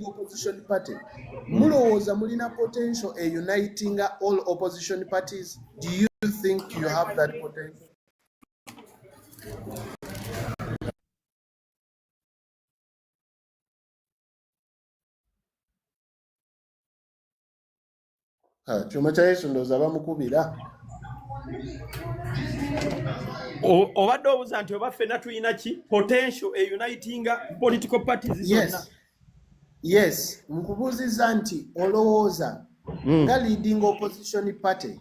opposition party. Mulowooza mulina potential a uniting all opposition parties. Do you think you have that potential? Chuma cha Yesu ndoza bamukubira. Obadde obuuza nti oba ffenna tulina ki potential a uniting political parties zonna. Yes, nkubuuziza nti olowooza nga leading opposition party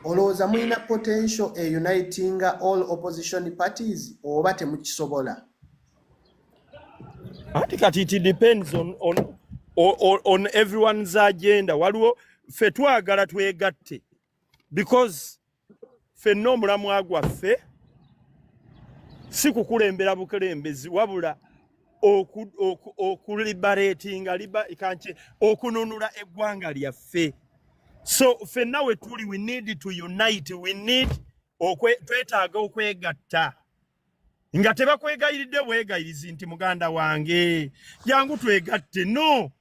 olowooza mulina potential a uniting all opposition parties oba temukisobola? Kati it depends on everyone's agenda. Waliwo ffe twagala twegatte because ffenna omulamwa gwaffe si kukulembera bukulembezi wabula okuliberatinga okununula eggwanga lyaffe. So ffenna we tuli, we need to unite, we need twetaaga okwegatta nga tebakwegayiridde bwegayirizi nti muganda wange jangu twegatte. No,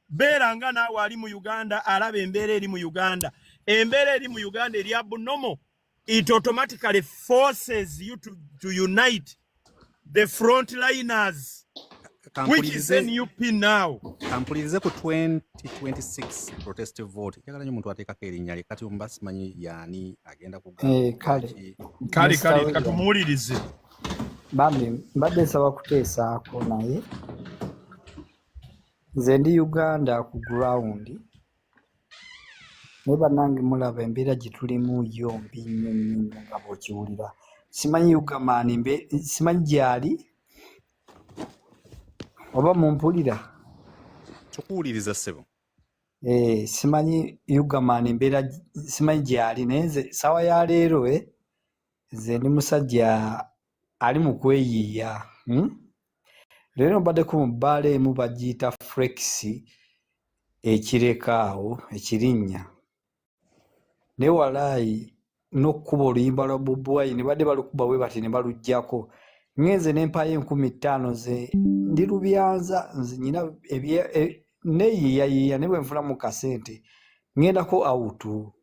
beera nga naawe ali mu Uganda alaba embeera eri mu Uganda. Embeera eri mu Uganda eri abnormal. It automatically forces you to unite the frontliners, which is NUP now. Kampulirize ku 2026 protestive vote. Kyagala nnyo muntu ateekako erinnya lye kati mbasimanyi yani agenda kugamba. Kale katumuwulirize. Bambi mbadde nsaba kuteesaako naye nze ndi Uganda ku ground naye bannange mulaba embeera gye tulimu yombi nnyo nga bw'okiwulira. Simanyi Ugamaani simanyi gyali oba mumpulira? Tukuwuliriza ssebo. Simanyi Ugamaani embeera simanyi gyali naye nze ssaawa ya leero nze ndi musajja ali mu kweyiiya. Leero mbaddeko mu bbaala emu bagiyita Flex ekirekaawo ekirinnya. Naye walaayi n'okkuba oluyimba lwa Bobi Wine ne badde balukuba bwe bati ne baluggyako. Ngenze n'empaayo 50,000 ze ndi Lubyanza nze nyina neeyiiyayiiya ne bwe nfunamu kasente ngendako awutu.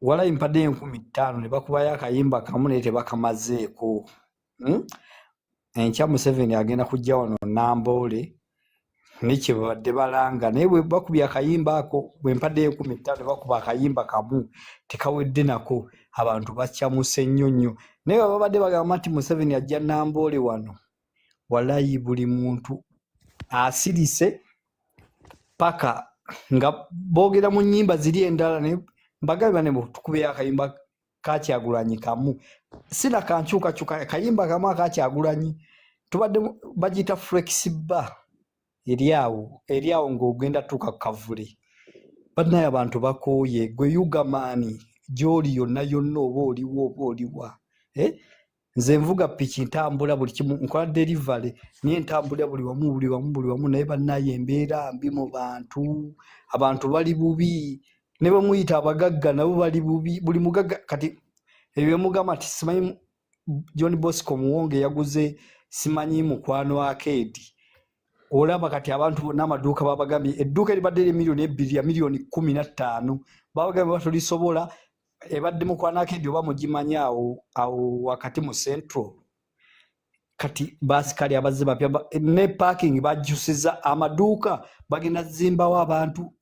Walaayi mpadde 50,000 ne bakubayo akayimba kamu naye tebakamazeeko. Enkya Museveni agenda kujja wano Namboole nekye babadde balanga naye bwe bakubye akayimba ako bwe mpadde 50,000 bakuba akayimba kamu tekawedde nako abantu bakyamuse nnyo. Naye babadde bagamba nti Museveni ajja Namboole wano. Walaayi buli muntu asirise paka nga boogera mu nnyimba ziri endala naye mbagamba ne tukubeyo akayimba ka Kyagulanyi kamu. Sina kankyukakyuka akayimba kamu aka Kyagulanyi tubadde bagiyita Flexiba eri awo ng'ogenda tuuka ku Kavule. Bannaye abantu bakooye gwe Ugamaani gy'oli yonna oba oliwa. Nze nvuga piki ntambula buli kimu nkola delivery niye ntambula buli wamu naye bannaye embeera mbi mu abantu bali bubi ne bamuyita abagagga nabo bali bubi. Buli mugagga kati ebyo mugamba nti simanyi John Bosco Muwonge yaguze simanyi mukwano Arcade. Olaba kati abantu bonna amaduuka babagambye edduuka eribadde eri $2 million 15 babagambye batulisobola ebadde mukwano Arcade oba mugimanya awo wakati mu Central. Kati basikali abazze bapya ne parking bajjusiza amaduuka bagenda zimbawo abantu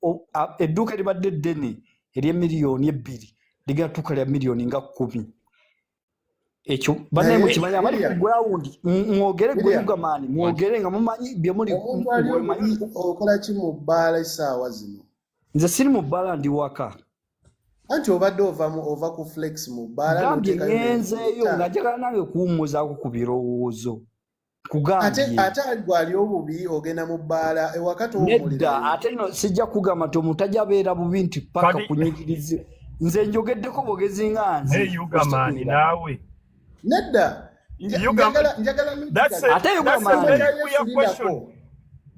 edduuka eribadde ddene eri $2 million ligenda tuuka lya million nga 10. Ekyo banne mukimanya abali ku ground mwogere gwe Ugamaani mwogere nga mumanyi bye muli okola ki mu bbaala essaawa zino? Nze siri mu bbaala ndi waka. Anti obadde ova ku Flex mu bbaala gambye ngenzeeyo nga njagala nange kuwummuzaako ku birowoozo kugambye ate gwali obubi ogenda mu bbaala ewakati nedda ate no sijja kugamba nti omuntu ajja abeera bubi nti paka kunyigirize. Nze njogeddeko bwogezi nga nze Ugamaani naawe nedda ate Ugamaani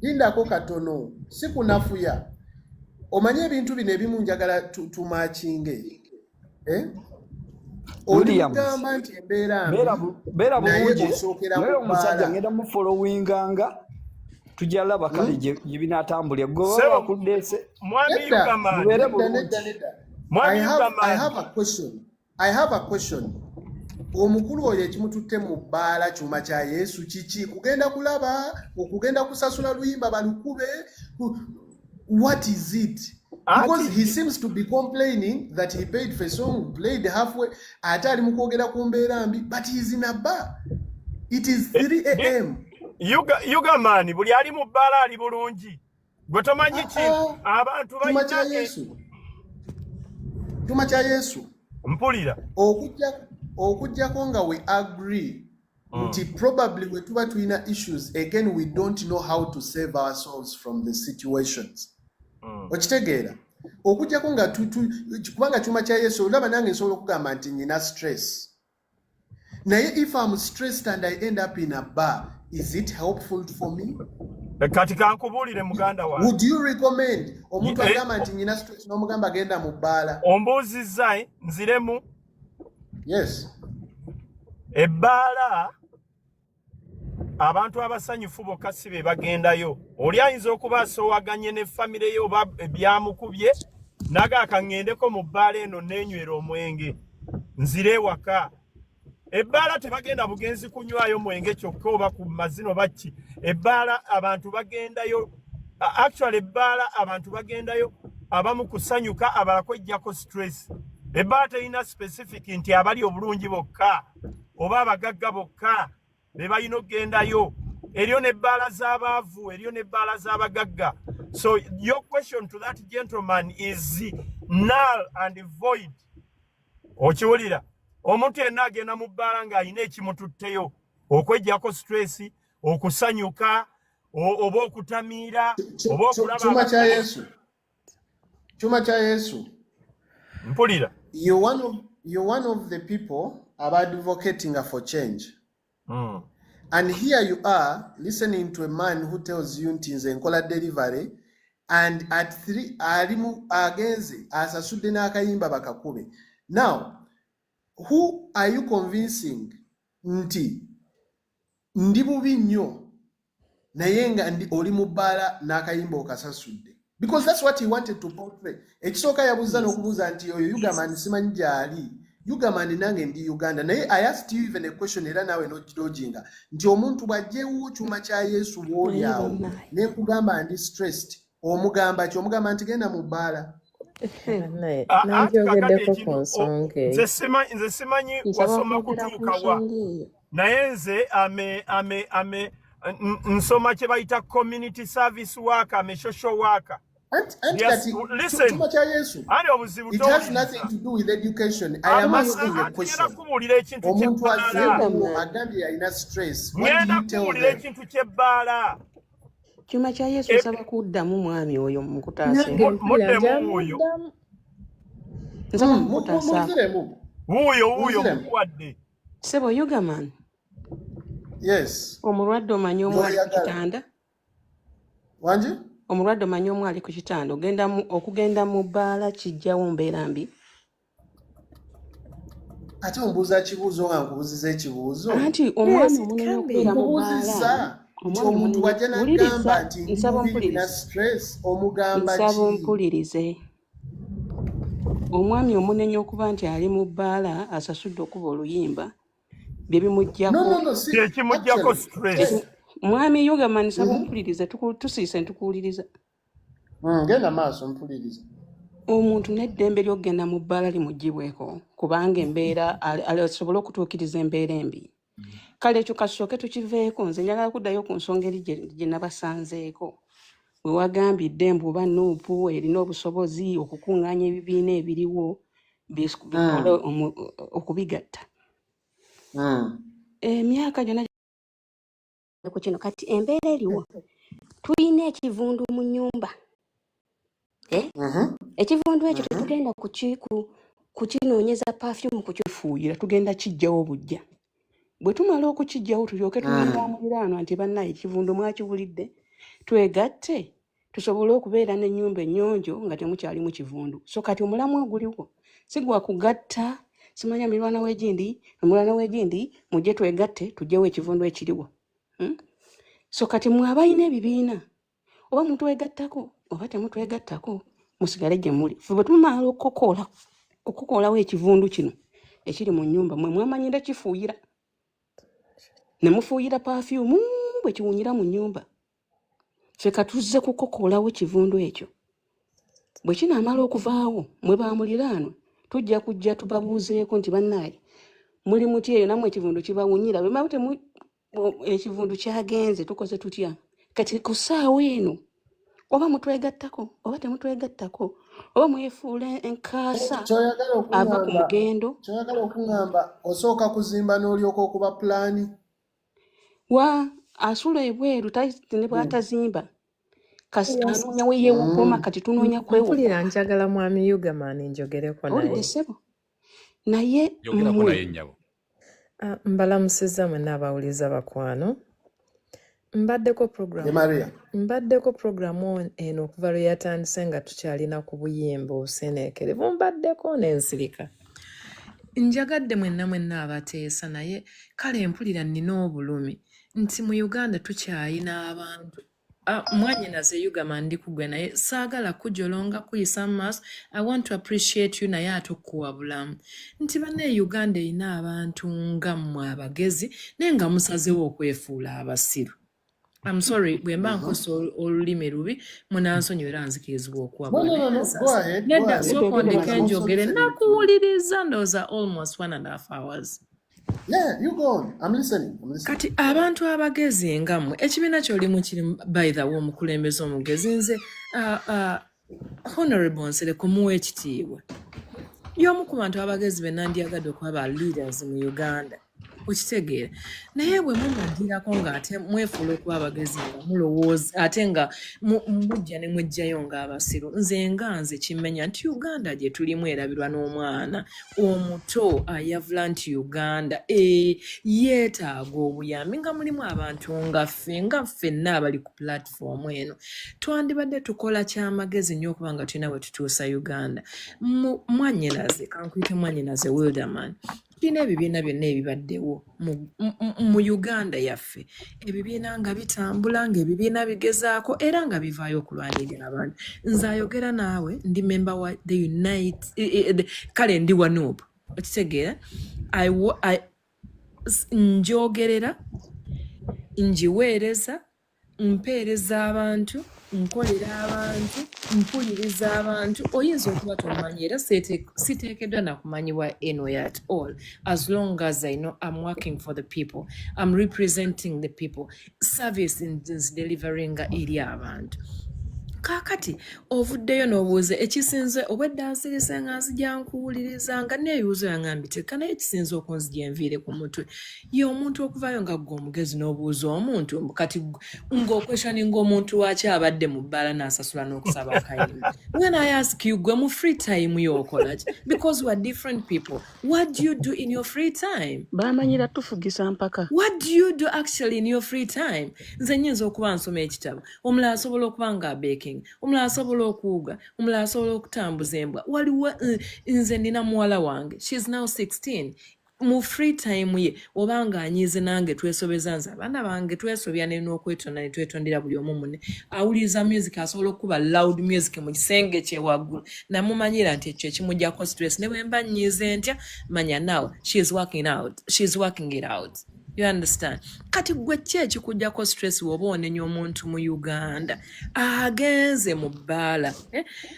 lindako katono si kunafuya. Omanye ebintu bino ebimu njagala tumakinge olugamba nti embeera beera bulungi naye omusajja ngenda mu followinganga tujja laba kale gye binaatambulira gwe Sebo, baba bakuddeese Mwami Nedda, Yugaman. mubeere nedda, bulungi. nedda, nedda. Mwami I Yugaman. have a question. I have a question. Omukulu oyo ekimututte mu bbaala kyuma kya Yesu kiki? Kugenda kulaba, okugenda kusasula luyimba balukube? What is it? Because he seems to be complaining that he paid for a song, played halfway, ate ali mu kwogera ku mbeera mbi, but he is in a bar. It is 3 a.m. Yugaman, buli ali mu bbaala ali bulungi. Gwe tomanyi ki abantu Kyuma kya Yesu. Kyuma kya Yesu. Mpulira. Okujjako nga we agree nti probably we tuba tulina issues, again we don't know how to save ourselves from the situations. Okitegeera? Okujjako nga kubanga kyuma kya Yesu olaba nange nsobola okugamba nti nina stress. Naye if I'm stressed and I end up in a bar, is it helpful for me? Kati kankubuulire muganda wange. Would you recommend omuntu agamba nti nina stress n'omugamba agenda mu bbaala? Ombuuzizza nziremu. Yes. Ebbaala abantu abasanyufu bokka si be bagendayo. Oli ayinza okuba asoowaganye ne famire yo oba ebyamukubye naga akaŋŋendeko mu bbaala eno neenywera omwenge nzire ewaka. Ebbaala tebagenda bugenzi kunywayo mwenge kyokka oba ku mazino baki. Ebbaala abantu bagendayo, actually ebbaala abantu bagendayo abamu kusanyuka abala kwejjako stress. Ebbaala terina specific nti abali obulungi bokka oba abagagga bokka be balina okgendayo. Eriyo n'ebbaala z'abaavu, eriyo n'ebbaala z'abagagga. So your question to that gentleman is null and void. Okiwulira? Omuntu yenna agenda mu bbaala ng'alina ekimututteyo okwejjako stress, okusanyuka, oba okutamiira, oba okulaba. Kyuma kya Yesu. Kyuma kya Yesu. Mpulira. You're one of the people advocating for change. And here you are listening to a man who tells you nti nze nkola delivery and at 3 alimu agenze asasudde n'akayimba bakakube. Now, who are you convincing nti ndi bubi nnyo naye nga oli mu bbaala n'akayimba okasasudde? Because that's what he wanted to portray. Ekisooka yabuuza n'okubuuza nti oyo Yugaman simanyi gy'ali. Yugaman nange ndi Uganda. Naye I asked you even a question era naawe n'okidojinga nti omuntu bw'ajjeewo kyuma kya Yesu bw'oli awo n'ekugamba ndi stressed, omugamba ki? Omugamba nti genda mu bbaala. Nanjogeddeko ku nsonga eyo. Nze simanyi wasoma kutuuka wa. Naye nze nsoma kye bayita community service worker, social worker. Yes, listen. It has nothing to do with education. I am asking a question. Omuntu azzeemu agambye alina stress. What do you tell them? Kyuma kya Yesu nsaba kuddamu mwami oyo mukutaase. Muddemu oyo. Nsaba mukutaasa. Wuuyo mukuwadde. Sebo Yugaman. Yes. Omulwadde omanyi omwali ku kitanda? Wanji? Omulwadde omanyi omwali ku kitanda. Okugenda mu bbaala kijjawo mbeera mbi. Ate ombuuza kibuuzo nga nkubuuziza ekibuuzo. Anti omwami omunene okubeera mu bbaala. Omuntu wajja n'agamba nti nina stress, omugamba ki? Nsaba ompulirize. Omwami omunene okuba nti ali mu bbaala asasudde okuba oluyimba bye bimuggyako. Ekimuggyako stress. Mwami Yugaman nsaba ompulirize tusiise ntukuwuliriza. Genda maaso mpuliriza. Omuntu n'eddembe ly'okgenda mu bbaala limuggyibweko kubanga embeera asobole okutuukiriza embeera embi. Kale ekyo kasooke tukiveeko. Nze njagala kuddayo ku nsonga eri gye nabasanzeeko. We wagambidde embuba nuupu erina obusobozi okukuŋŋaanya ebibiina ebiriwo bikole okubigatta. Emyaka gyonna ku kino kati embeera eriwo. Tulina ekivundu mu nnyumba. Ekivundu ekyo tetugenda kukinoonyeza perfume kukifuuyira, tugenda kijjawo bujja. Bwe tumala okukijjawo tulyoke tugenda muliraanwa nti bannaye ekivundu mwakiwulidde, twegatte tusobole okubeera n'ennyumba ennyonjo nga temukyali mu kivundu. So kati omulamwa guliwo, si gwa kugatta, simanya mirwana w'egindi, omulwana w'egindi, mujje twegatte tuggyewo ekivundu ekiriwo. So kati mwabayina ebibiina oba mutwegattako oba temutwegattako musigale gye muli. Ffe bwe tumala okukoolawo ekivundu kino ekiri mu nnyumba mwe mwamanyira kifuuyira ne mufuuyira perfume bwe kiwunyira mu nnyumba. Ffe katuzze kukokoolawo kivundu ekyo. Bwe kinaamala okuvaawo mwe bamuliraanwa tujja kujja tubabuuzeeko nti bannaaye muli muti eyo nammwe ekivundu kibawunyira bwe maba ekivundu kyagenze tukoze tutya. Kati ku ssaawa eno oba mutwegattako oba temutwegattako oba mwefuula enkaasa ava ku mugendo. Kyoyagala okuŋŋamba osooka kuzimba n'olyoka okuba pulaani. Asula ebweru ne bw'atazimba kasi anoonya we yeewukoma kati tunoonya kwewuka. Mpulira njagala mwami Yugaman njogereko naye. Olidde ssebo naye mbalamusizza mwenna abawuliza bakwano. Mbaddeko programu eno okuva lwe yatandise nga tukyalina ku buyimba obuseneekerevu mbaddeko n'ensirika. Njagadde mwenna abateesa naye kale mpulira nnina obulumi nti mu Uganda tukyalina abantu mwanyinaze Yugaman ndi kugwe naye saagala kujolonga kuyisa maaso. I want to appreciate you naye atukuwa bulamu nti banne Uganda erina abantu nga mmwe abagezi naye nga musazewo okwefuula abasiru. I'm sorry bwe mba nkosa olulimi lubi munansonyiwera nzikirizibwa okuwa nedda sooka ndeke njogere nakuwuliriza ndowooza almost 1.5 hours. Yeah, you go on. I'm listening. Kati abantu abagezi nga mmwe ekibiina ky'olimu kiri by the way omukulembeze omugezi nze Honorable Nsereko muwe ekitiibwa. Y'omu ku bantu abagezi be nandyagadde okuba ba leaders mu Uganda. Okitegeera naye bwe mumugirako ng'ate mwefuula okuba abagezi nga mulowooza ate nga mujja ne mwejjayo ng'abasiru. Nze kimenya nti Uganda gye tulimu erabirwa n'omwana omuto ayavula nti Uganda yeetaaga obuyambi nga mulimu abantu nga ffenna abali ku platform eno. Twandibadde tukola kyamagezi nnyo okuba nga tulina bwe tutuusa Uganda. Mwanyinaze kankuyite Mwanyinaze Wilderman. Tulina ebibiina byonna ebibaddewo mu Uganda yaffe. Ebibiina nga bitambula ng'ebibiina bigezaako era nga bivaayo okulwanirira abantu. Nze ayogera naawe ndi member wa the Unite kale ndi wa NUP. Okitegeera njogerera njiweereza mpeereza abantu nkolera abantu mpuliriza abantu oyinza okuba tomanyi era siteekeddwa nakumanyibwa eno at all as long as I know I'm working for the people, I'm representing the people, service is delivering eri abantu. Kakati ovuddeyo n'obuuza ekisinze obwedda nsirise nga nzija nkuwuliriza nga neebuuzo yangambiteka naye ekisinze okunzija enviire ku mutwe ye omuntu okuvaayo nga ggwe omugezi n'obuuza omuntu kati ng'okweshaninga omuntu waki abadde mu bbaala n'asasula n'okusaba akayimba. When I ask you gwe mu free time y'okola ki? Because we are different people. What do you do in your free time? Bamanyira tufugisa mpaka. What do you do actually in your free time? Nze nnyinza okuba nsoma ekitabo omulala asobola okuba nga baking omulala asobola okuwuga omulala asobola okutambuza embwa. Waliwo nze nina muwala wange she is now 16 mu free time ye obanga anyize nange twesobeza nze abaana bange twesobya n'okwetonda ne twetondera buli omu munne awuliriza music asobola okuba loud music mu kisenge kyewaggulu namumanyira nti ekyo ekimujjako stress ne bwe mba nyize ntya manya now she is working it out. You understand? Kati gwe ki ekikujjako stress woba onenya omuntu mu Uganda agenze mu bbaala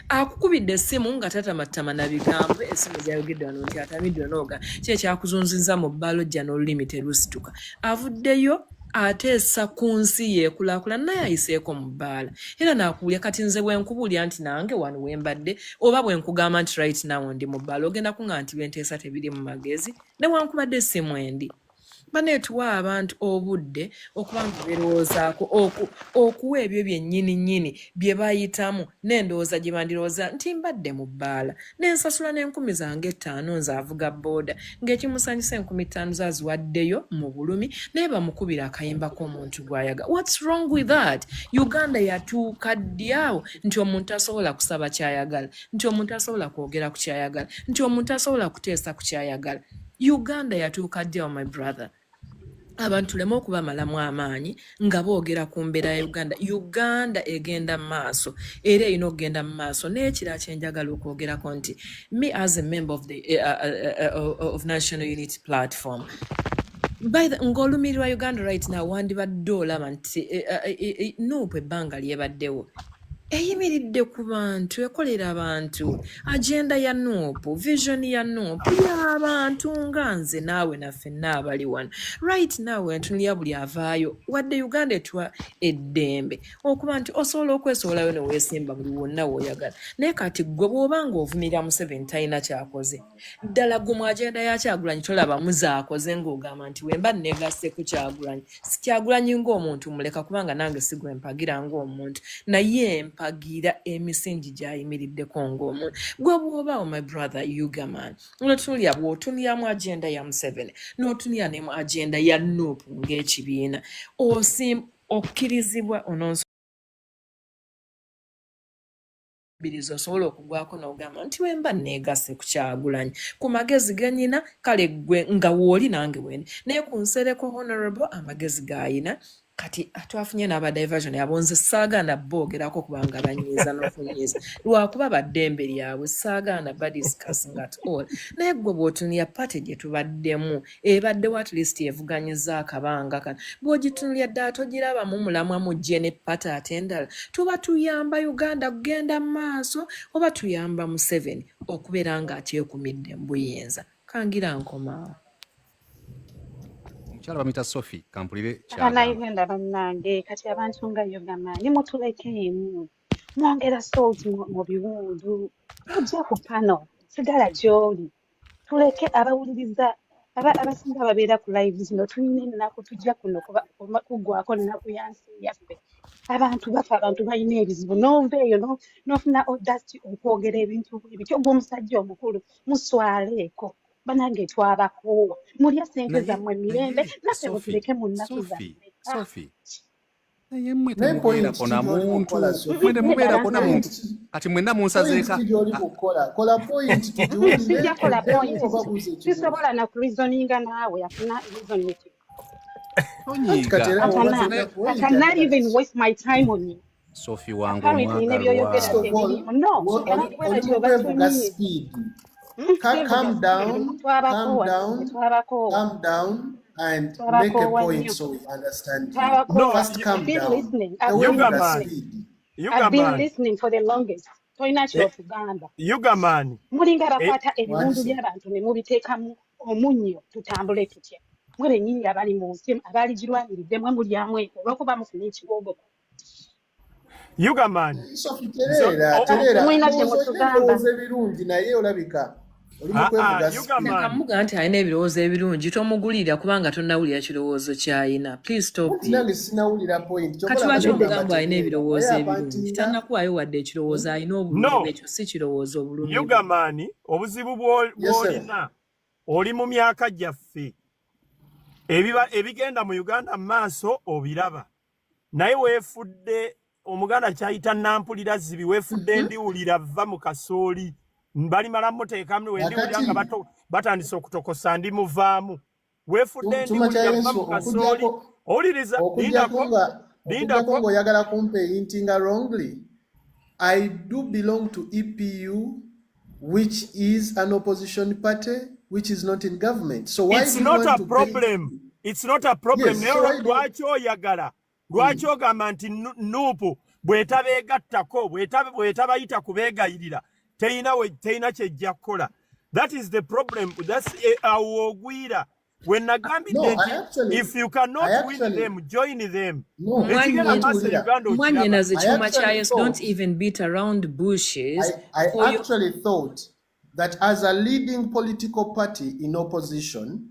akukubidde essimu nga tatamatama na bigambo essimu gyayogedde wano nti atamiddwa n'oga ki ekyakuzunziza mu bbaala ojja n'olulimi terusituka avuddeyo ateesa ku nsi yeekulaakulana naye ayiseeko mu bbaala era naakuwulya kati nze bwe nkubuulya nti nange wano we mbadde oba bwe nkugamba nti right now ndi mu bbaala ogenda kuŋŋa nti byenteesa tebiri mu magezi ne wankubadde essimu endi. Baneetuwa abantu obudde okuba nga berowoozaako okuwa ebyo byennyini bye bayitamu n'endowooza gye bandirowooza nti mbadde mu bbaala n'ensasula n'enkumi zange 5 nze avuga booda ng'ekimusanyisa 5,000 zaziwaddeyo mu bulumi naye bamukubira akayimba k'omuntu gw'ayaga. What's wrong with that? Uganda yatuuka ddi awo nti omuntu asobola kusaba ky'ayagala, nti omuntu asobola kwogera ku ky'ayagala, nti omuntu asobola kuteesa ku ky'ayagala. Uganda yatuuka ddi awo my brother? abantu lemo okubamalamu amaanyi nga boogera ku mbeera ya Uganda egenda mu maaso era erina okugenda mu maaso n'ekira kyenjagala okwogerako nti me as a member of the of National Unity Platform ng'olumirirwa Uganda right now wandibadde olaba nti nuupu ebbanga lyebaddewo eyimiridde ku bantu ekolera abantu agenda ya nuupu vision ya nuupu y'abantu nga nze naawe naffe n'abali wano right now entunulira buli avaayo wadde Uganda etwa eddembe okuba nti osobola okwesowolayo ne weesimba buli wonna w'oyagala naye kati gwe bw'obanga ovumirira Museveni talina kyakoze ddala gwe mu agenda ya Kyagulanyi tolaba muzaakoze ng'ogamba nti wemba neegasse ku Kyagulanyi si Kyagulanyi ng'omuntu muleka kubanga nange si gwe mpagira ng'omuntu naye mpagira emisingi gy'ayimiriddeko ng'omuntu gwe bw'obaawo my brother Ugaman notunulira bw'otunulira mu agenda ya Museveni n'otunulira ne mu agenda ya Nuupu ng'ekibiina okkirizibwa ononso birizo osobola okugwako n'ogamba nti wemba neegasse ku Kyagulanyi ku magezi genyina kale gwe nga wooli nange wendi naye ku nsereko honorable amagezi g'ayina kati atwafunye n'aba diversion abonze saagaana boogerako kubanga banyiiza n'okunyiiza lwakuba baddembe lyabwe saagaana badiscussing at all naye gwe bw'otunulira pate gye tubaddemu ebaddewo at least evuganyiza akabanga kana bw'ogitunulira ddala togirabamu mulamwa mujje ne pate ate endala tuba tuyamba Uganda kugenda mu maaso oba tuyamba Museveni okubeera ng'ateekumidde mu buyinza kangira nkomaawo. Omukyala bamuyita Sophie kampulire Uganda bannange kati abantu nga Ugaman nimutulekemu mwongera salt mu biwundu mujja ku pano sigala gy'oli tuleke abawuliriza abasinga babeera ku live zino tulina ennaku tujja kuno kuggwako nnaku ya nsi yaffe abantu bafa abantu balina ebizibu n'oveeyo n'ofuna audacity okwogera ebintu ebityo gw'omusajja omukulu muswaleeko banange twabakoowa mulya ssente zammwe mirembe naffe mutuleke mu nnaku zaffe. Sophie naye mmwe temubeerako na muntu mmwe temubeerako na muntu kati mwenna munsazeeka sijja kola point sisobola na kureasoninga naawe afuna reasonity I cannot even waste my time on you. Sophie wangu Apparently nebyoyogera tebirimu no Calm down and make a point so we understand. No, first calm down. I've been listening for the longest. Ugaman. Mulinga bakwata ebintu by'abantu ne mubiteekamu omunnyo tutambule tutya. Mwere nnyini abali mu nsi abali girwaniridde mwe mulyamu eko olw'okuba mufuna ekigogo. Ugaman. Ebirungi naye olabika Nakamuga nti alina ebirowoozo ebirungi tomugulira kubanga tonnawulira kirowoozo ky'alina. Please stop. Kati lwaki omugamba alina ebirowoozo ebirungi tannakuwaayo wadde ekirowoozo alina obulungi ekyo si kirowoozo obulungi. Ugaman obuzibu bw'olina oli mu myaka gyaffe ebigenda mu Uganda mu maaso obiraba naye weefudde omuganda kyayita nampulira zibi weefudde ndiwulira vva mu kasooli balimala muteekamu wendiwulira nga batandise okutokosa ndi muvaamu weefudde ndiwulira vva mu kasooli owuliriza lindako ng'oyagala kumpeyintinga wrongly. I do belong to EPU which is an opposition party which is not in government. So why it's not a problem. It's not a problem. Lwaki oyagala lwaki ogamba nti nuupu bw'etabeegattako bw'etabayita kubeegayirira teyina kyejja kukola. That is the problem. That's awogwira. When nagambidde nti if you cannot win them, join them. Mwanyenaze chuma chayo, don't even beat around bushes. I actually thought that as a leading political party in opposition,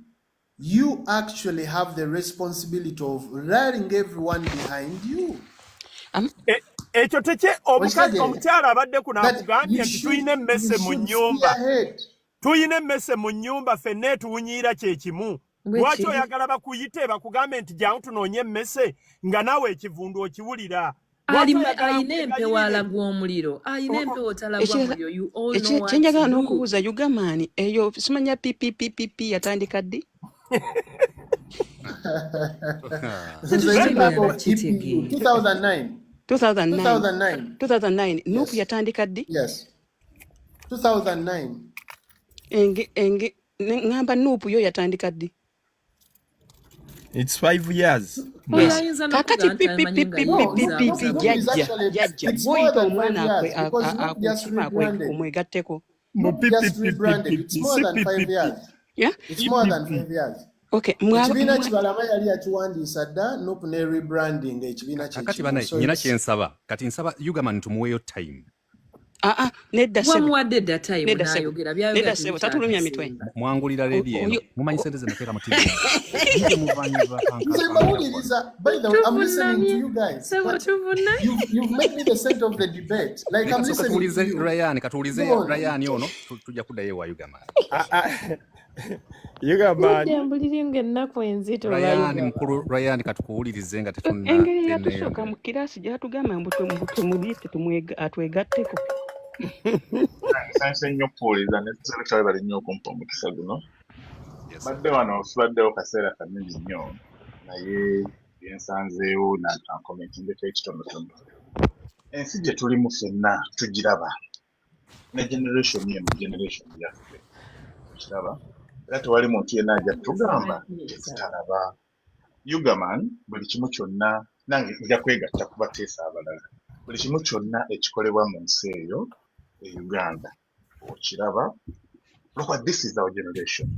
you actually have the responsibility of rallying everyone behind you. Ekyo tekye omukyala abadde kunakugambye nti tuyina emmese mu nnyumba. Tuyina emmese mu nnyumba ffenna etuwunyiira kye kimu. Lwaki oyagala bakuyite bakugambe nti jangu tunoonye emmese nga naawe ekivundu okiwulira. Alina empewo alagwa omuliro. Alina empewo otalagwa omuliro. You all know what kyenjagala n'okubuuza Ugaman eyo simanya PPPP yatandika ddi? 2009 Nuupu yatandika ddi? Yes. 2009. Ngamba Nuupu yo yatandika ddi? It's 5 years. Kakati pipi jajja bwoyita omwana omwegatteko. Just rebranded. It's more than 5 years. Yeah? It's more than 5 years. Okay. Ekibiina kibalama yali yakiwandiisa dda Nuupu ne rebranding ekibiina kye. Kati bana nyina kyensaba. Kati nsaba Ugaman tumuweeyo time. Nedda sebo. Wamuwadde dda time n'ayogera byayogera. Nedda sebo tatulumya mitwe. Mwangulira lady eno. Mumanyi sente ze nateeka mu TV. By the way, I'm listening to you guys. You've made me the center of the debate. Like I'm listening to you. Katuulize Ryan ono tujja kuddayo wa Ugaman. Ryan katukuwulirize nga tetunna. Engeri yatusooka mu kiraasi gyatugamba mbu tumuliste atwegatteko. Sanse nnyo okuwuliza ne tusabye bali nnyo okumpa omukisa guno. Badde wano tubaddewo kaseera kanene nnyo naye byensanzeewo nankomentingeko ekitonotono. Ensi gye tulimu ffenna tugiraba ne generation eno generation yaffe tukiraba era tewali muntu yenna ajja tugamba tetutalaba. Ugaman buli kimu kyonna nange nja kwegatta kubateesa abalala. Buli kimu kyonna ekikolebwa mu nsi eyo e Uganda okiraba. Look, this is our generation.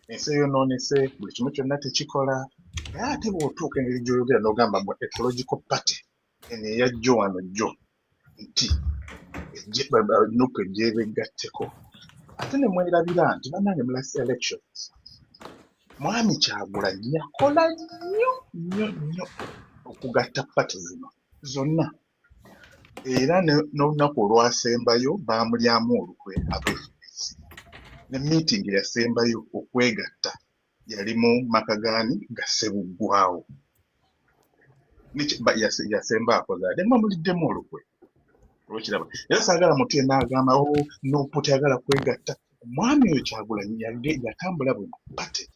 Ensi eyo noonese buli kimu kyonna tekikola. Ate bw'otuuka engeri gy'oyogera n'ogamba mu ecological party eno eyajjo wano jjo nti Nuupu ejjebegatteko. Ate ne mwerabira nti bannange mu last elections Mwami Kyagulanyi yakola nnyo okugatta pati zino zonna. Era n'olunaku olwasembayo baamulyamu olukwe ab'FDC. Ne meeting yasembayo okwegatta yali mu Makagani ga Ssebuggwawo. Yasemba akoze ate mwamuliddemu olukwe. Olwekiraba. Era saagala muntu yenna agamba Nuupu tayagala kwegatta. Mwami oyo Kyagulanyi yatambula bwe pati.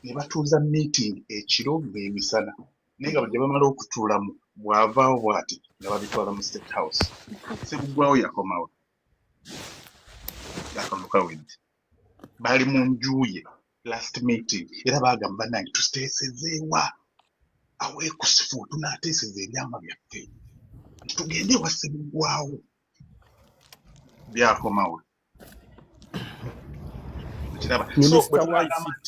Ne batuuza meeting ekiro ng'emisana. Naye nga bwe bamala okutuulamu bw'avaawo bw'ati nga babitwala mu State House. Ssebuggwawo yakomawo. Yakamuka weddi. Bali mu nju ye last meeting. Era baagamba bannange tuteesezeewa. Aweekusifu tunaateeseza ebyama byaffe. Tugende wa Ssebuggwawo. Byakomawo. Minister wa ICT.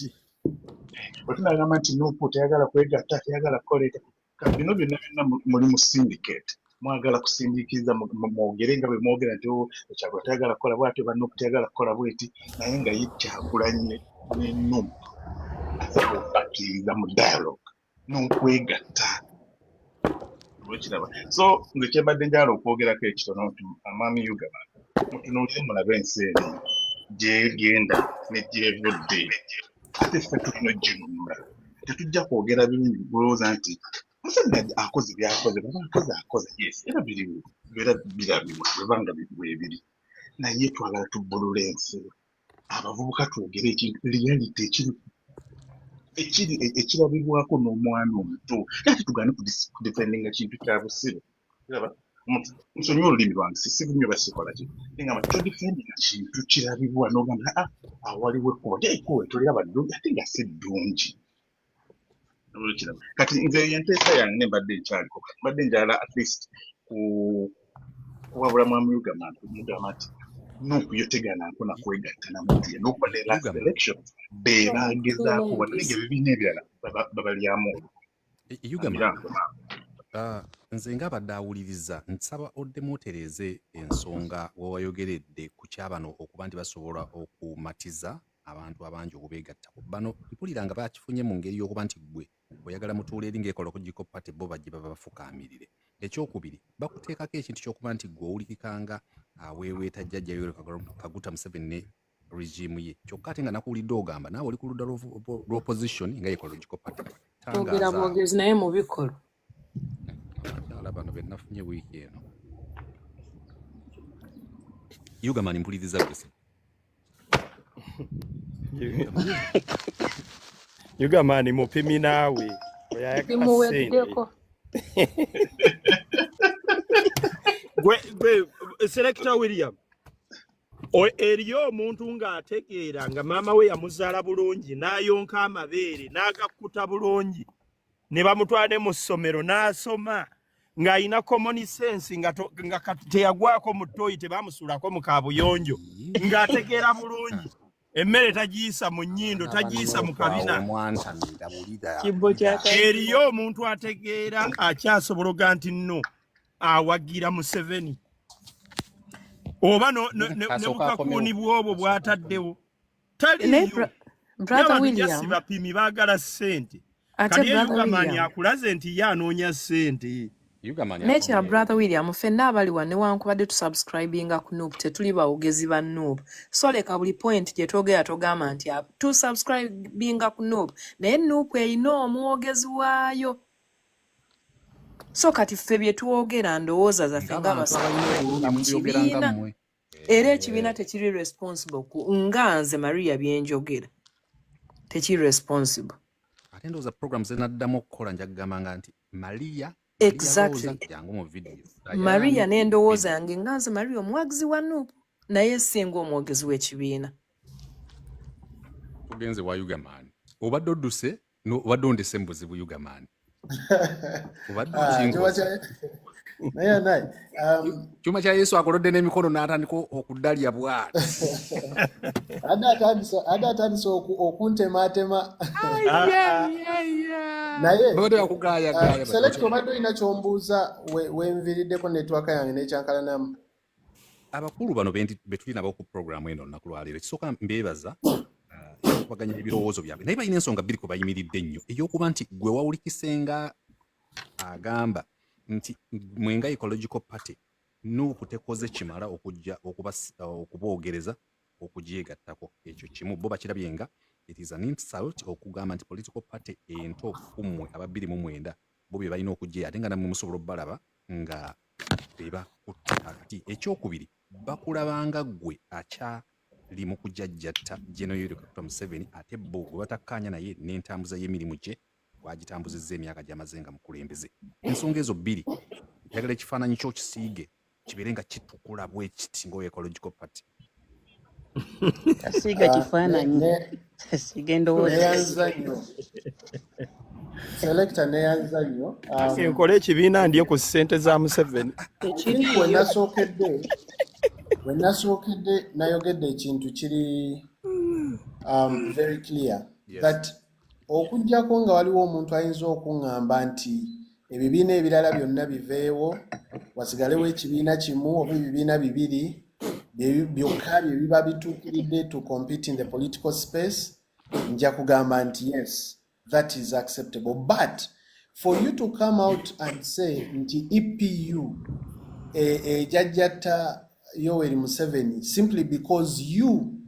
Otunagamba nti Nuupu tayagala kwegatta, tayagala kukoleka. Bino byonna muli mu syndicate. Mwagala kusindikiza mwogere nga bwe mwogera nti Kyagulanyi tayagala kukola bw'atyo Nuupu tayagala kukola bw'eti naye nga ye Kyagulanyi ne Nuupu asobola okukkiriza mu dialogue n'okwegatta. Olwekiraba. So nze kyembadde njala okwogerako ekitono nti Mwami Ugaman mutunuulire mulabe ensi eno gy'egenda ne gy'evudde. Ate ffe tulina ogginunula. Tetujja kwogera birungi kulowooza nti Museveni akoze byakoze, akoze yes, era birabibwa bwebanga bwebiri. Naye twagala tubbulula ensi. Abavubuka twogere ekintu reality ekirabibwako n'omwana omuto. Ate tugaane kudefendinga kintu kya busiru. Nsonyiwa olulimi lwange sivumye basikola ki. Ngamba tudefendinga kintu kirabibwa n'ogamba awaliwo ekkubo ekkubo tuliraba ddungi ate nga si ddungi. Kati nze yenteesa yange nembadde nkyaliko. Mbadde njala at least kuwabula Mwami Ugaman mugamba nti Nuupu yo teganako na kwegatta na muntu ye n'okuba ne last election beeragezaako wadde ebibiina ebirala babalyamu Ugaman. Nze nga badde awuliriza nsaba oddemu otereeze ensonga wewayogeredde ku kyabano okuba nti basobola okumatiza abantu abangi okubeegattako. Bano mpulira nga bakifunye mu ngeri y'okuba nti gwe oyagala mutuula eri ng'ekola okugiko pati bo bajje babafukaamirire. Ekyokubiri bakuteekako ekintu ky'okuba nti gwe owulikikanga aweeweeta jjajja Yoweri Kaguta Museveni ne regime ye. Kyokka ate nga nakuwulidde ogamba naawe oli ku ludda lw'opposition nga y'ekologiko pati. Twogera mwogezi naye mu bikolwa. Bano be nafunye wiiki eno. Ugaman mpuliriza gusa. Yugamani mupimi nawe. Bimuweddeko. Gwe Selector William. Eriyo omuntu ng'ategeera nga maama we yamuzaala bulungi n'ayonka amabeere n'agakkuta bulungi ne bamutwale mu ssomero n'asoma ng'ayina common sense nga teyagwako mu ttooyi tebamusuulako mu kaabuyonjo ng'ategeera bulungi emmere tagiyisa mu nnyindo tagiyisa mu kabina. Eriyo omuntu ategeera akyasobologa nti nno awagira Museveni. Oba ne bukakuni bw'obwo bw'ataddewo taliyo. Brother William, sibapimi baagala ssente. ate Kati brother Yugamani William, akulaze nti ye anoonya ssente. nekya brother William, ffenna abali wano newankubadde tusubscribinga ku Noob tetuli bawogezi ba Noob. So leka buli point gye twogera togamba nti tusubscribinga ku Noob naye Noob erina omwogezi waayo. So kati ffe bye twogera ndowooza zaffe ng'abasajja mu kibiina era ekibiina tekiri responsible nga nze Maria byenjogera tekiri responsible. Ate ndowooza program zenaddamu okukola njagamba nti Maria Exactly. jangu mu video. Maria n'endowooza yange nga nze Maria omuwagizi wa Noob naye singa omwogezi w'ekibiina. Tugenze wa Yugamani. Obadde odduse obadde ondese mu buzibu Yugamani. Kyuma kya Yesu akolodde n'emikono n'atandika okudalya bw'ati. Ada atandise okuntemaatema. Naye Select obadde olina kyombuuza wenviriddeko netwaka yange n'ekyankalanamu. Abakulu bano be tuli nabo ku programu eno olunaku lwaleero ekisooka mbeebaza okubaganya ebirowoozo byabwe naye balina ensonga bbiri kwe bayimiridde ennyo ey'okuba nti gwe wawulikisenga agamba nti mwenga ecological party Nuupu tekoze kimala okuboogereza okugyegattako ekyo kimu bo bakirabye nga it is an insult okugamba nti political party ento kumwe aba 29 bo bye balina okugye ate nga namwe musobola obbalaba nga beba kati ekyokubiri bakulabanga gwe akyali mu kujjajjatta General Museveni ate bo gwe batakkanya naye n'entambuza y'emirimu gye wagitambuzizza emyaka gy'amazenga mu kulembeze. Ensonga ezo bbiri njagala ekifaananyi ky'okisiige kibeere nga kitukula bwe kiti nga ecological party. Asiga kifaananyi asiga endowooza. Selector neyanza nnyo. Enkola ekibiina ndye ku ssente za Museveni. When nasookedde nayogedde ekintu kiri very clear that okujjako nga waliwo omuntu ayinza okuŋŋamba nti ebibiina ebirala byonna biveewo wasigalewo ekibiina kimu oba ebibiina bibiri byokka bye biba bituukiridde to compete in the political space, nja kugamba nti yes, that is acceptable. But for you to come out and say nti EPU jajjata Yoweri Museveni simply because you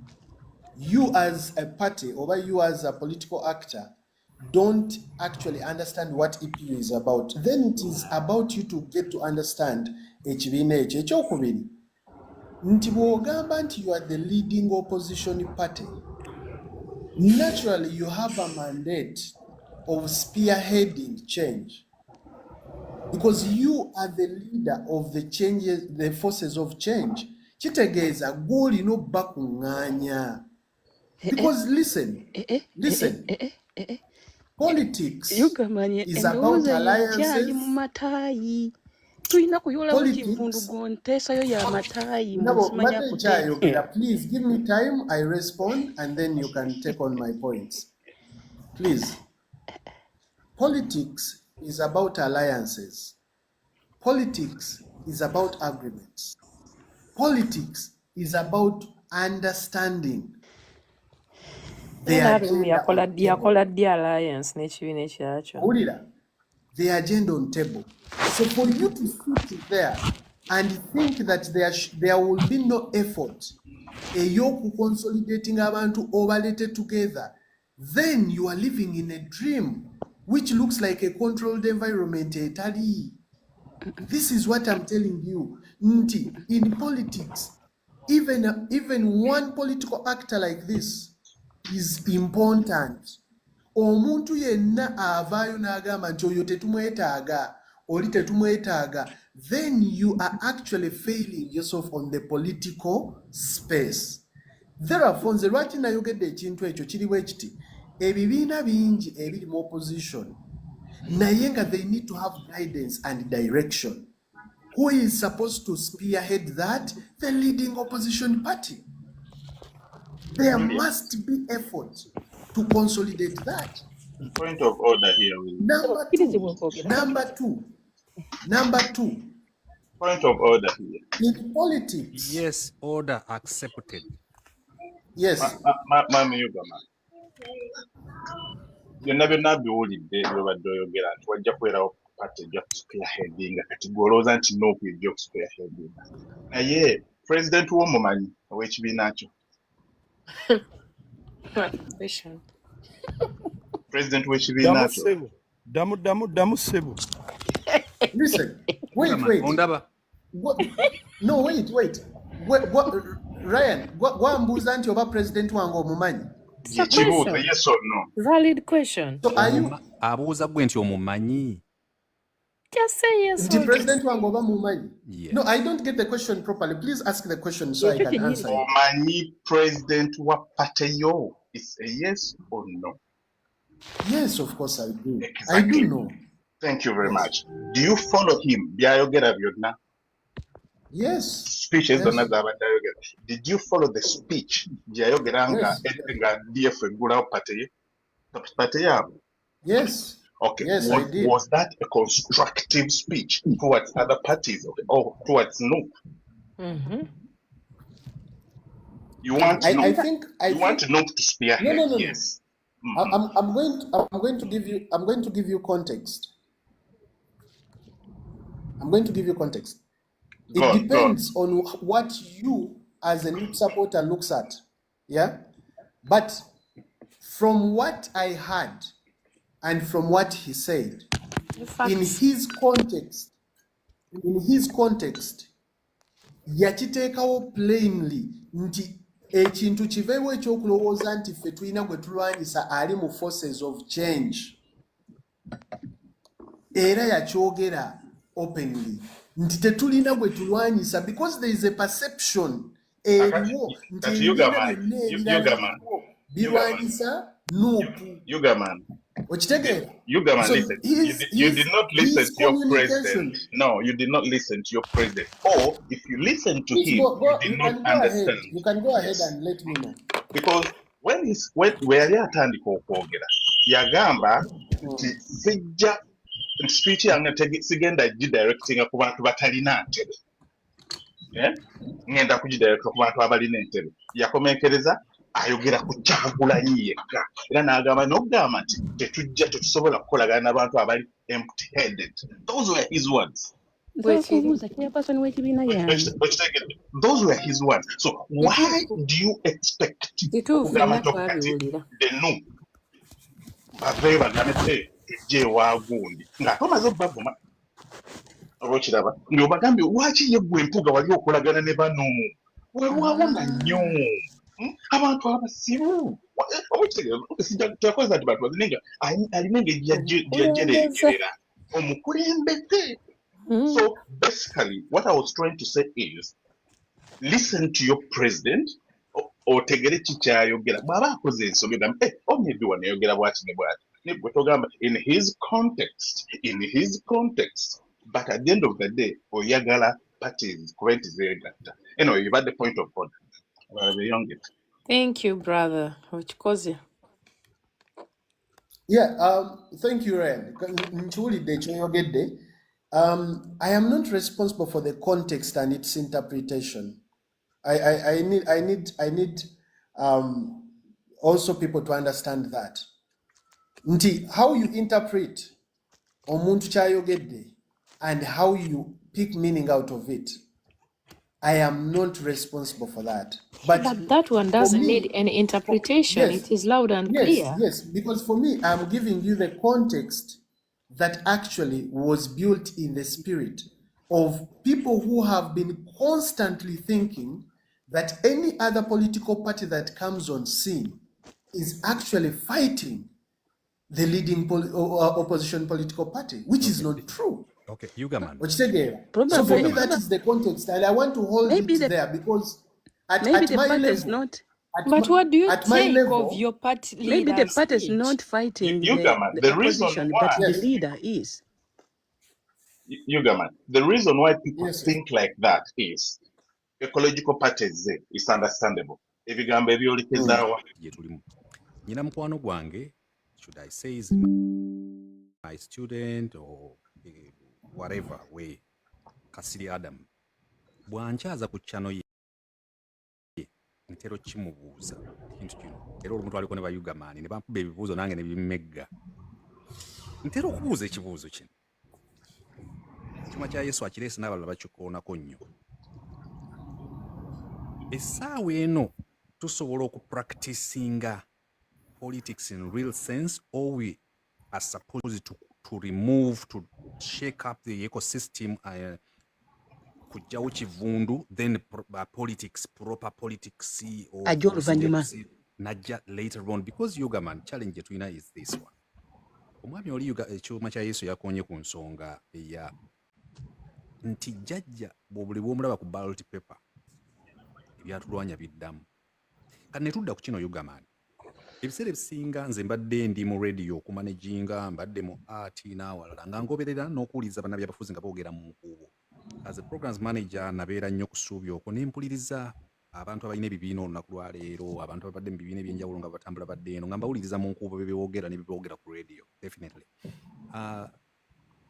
as a party or you as a political actor don't actually understand what EPU is about, then it is about you to get to understand ekibiina ekyo. Ekyokubiri nti bw'ogamba nti you are the leading opposition party, naturally you have a mandate of spearheading change because you are the leader of the changes, the forces of change. Kitegeeza gw'olina obba kuŋŋaanya. Because listen, politics is about alliances. Please give me time, I respond, and then you can take on my points. Please. Politics is about alliances. Politics is about agreements. Politics is about understanding the agenda on table. So for you to sit there and think that there will be no effort consolidating abantu overlated together, then you are living in a dream which looks like a controlled environment. This is what I'm telling you. In politics, even one political actor like this is important omuntu yenna avaayo n'agamba nti oyo tetumwetaaga oli tetumwetaaga, then you are actually failing yourself on the political space. Therefore nze lwaki nayogedde ekintu ekyo kiriwo ekiti ebibiina bingi ebiri mu opposition naye nga they need to have guidance and direction. Who is supposed to spearhead that? The leading opposition party. There must be effort to consolidate that. Point of order here. Number two. Point of order here. In politics. Yes, order accepted. Yes. Mami Uganda. Byonna byonna biwulidde byobadde oyogera nti wajja kubeerawo party ejja kuspearheadinga kati gwolowooza nti noopu ejja okuspearheadinga naye president w'omumanyi ow'ekibiina kyo president w'ekibiina kyo damu ssebo. Listen, wait. What, Ryan, gwambuuza nti oba president wange omumanyi? Yekibuuzo, yes or no? Valid question. So are you abuuza gwe nti omumanyi? Just say yes. The president wange oba mumanyi? Yeah. No, I don't get the question properly. Please ask the question so I can answer it. Omanyi president wa party yo? It's a yes or no? Yes, of course I do. Exactly. I do know. Thank you very much. Do you follow him? Byayogera byonna. Yes. Speeches zonna zaabadde ayogera. Did you follow the speech gyayogera nga DF eggulawo party yaabwe? Yes. Okay. Yes, I did. Was that a constructive speech towards other parties or towards NUP? Mm-hmm. You want NUP? I think NUP to spearhead? No. Yes. Mm-hmm. I'm going to give you context. I'm going to give you context. It depends on what you as a NUP supporter looks at. Yeah? But from what I heard and from what he said, in his context, yakiteekawo plainly nti ekintu kiveewo ekyokulowooza nti ffe tulina gwe tulwanyisa ali mu forces of change. Era yakyogera openly nti tetulina gwe tulwanyisa because there is a perception eriwo nti birwanyisa NUP. Okitegeera? Listen. You did not listen to your president. No, you did not listen to your president. Or if you listen to him, you did not understand. You can go ahead and let me know. Because when yali atandika okwogera yagamba nti sijja speech yange sigenda gidirectinga ku bantu batalina ntebe. Ngenda kugidirecta ku bantu abalina entebe. Yakomenkereza ayogera ku Kyagulanyi yekka era n'agamba n'okugamba nti tetusobola kukolagana n'abantu abali empty headed. Those were his words. Those were his words. So why do you expect kugamba kati the NUP bave bagambe tujje ewagundi nga tomaze obbavuma olwokiraba ng'obagambye lwaki ye gwe empuga wali okolagana ne bano weewawona nnyo abantu abasiru teyakozesa nti bantu bazinenga alina engeri gyajjereegerera omukulembeze. So basically what I was trying to say is listen to your president otegere kikyayogera bw'aba akoze ensobi ogamba omuyebbi wano yayogera bwaki ne bwati nebwe togamba in his context but at the end of the day oyagala parties kuba nti zeegatta. Anyway, you've had the point of order. Thank you, brother. Yeah, thank you, Ryan. I am not responsible for the context and its interpretation. I need also people to understand that. Nti, how you interpret omuntu kyayogedde and how you pick meaning out of it, I am not responsible for that. But that one doesn't need any interpretation. Yes, it is loud and clear. Yes, because for me, I'm giving you the context that actually was built in the spirit of people who have been constantly thinking that any other political party that comes on scene is actually fighting the leading opposition political party, which is not true. Okay, Yugaman. So for me, Probably, that is the context, and I want to hold maybe it the there because maybe at the my party is level, not. But what do you at my take of level, your party Maybe the leader's party is speech? not fighting Yugaman, the the reason opposition, why, but the yes, leader is. Yugaman, the reason why people yes, think like that is ecological parties is understandable. Ebigambo ebyolekezaawa. Nyina mukwano gwange, should I say is my student or whatever way, Kasiri Adam. Bwanchaza ku channel ye ntero kimubuuza kintu kino era olumuntu aliko ne ba Yugamani ne bampuba ebibuuzo nange ne bimegga ntero okubuuza ekibuuzo kino ekyuma kya Yesu akireese n'abalala bakikoonako nnyo essaawa eno tusobola okupracticinga politics in real sense, or we are supposed to remove, to shake up the ecosystem, kujjawo kivundu, then politics, proper politics, or najja later on, because Yugaman challenge yetulina is this one. Omwami oli ekyuma kya Yesu yakonye ku nsonga eya nti jjajja bw'obuli bw'omulaba ku ballot paper ebyatulwanya biddamu. Kane tudda ku kino Yugaman. Ebiseera ebisinga nze mbadde ndi mu radio okumanaginga, mbadde mu art n'awalala nga ngoberera n'okuwuliriza bana Byabufuzi nga boogera mu nkuubo. As a programs manager nabeera nnyo ku ssuubi okwo ne mpuliriza abantu abalina ebibiina olunaku lwa leero, abantu abadde mu bibiina ebyenjawulo nga batambula badde eno nga mbawuliriza mu nkuubo bye boogera ne bye boogera ku radio. Definitely.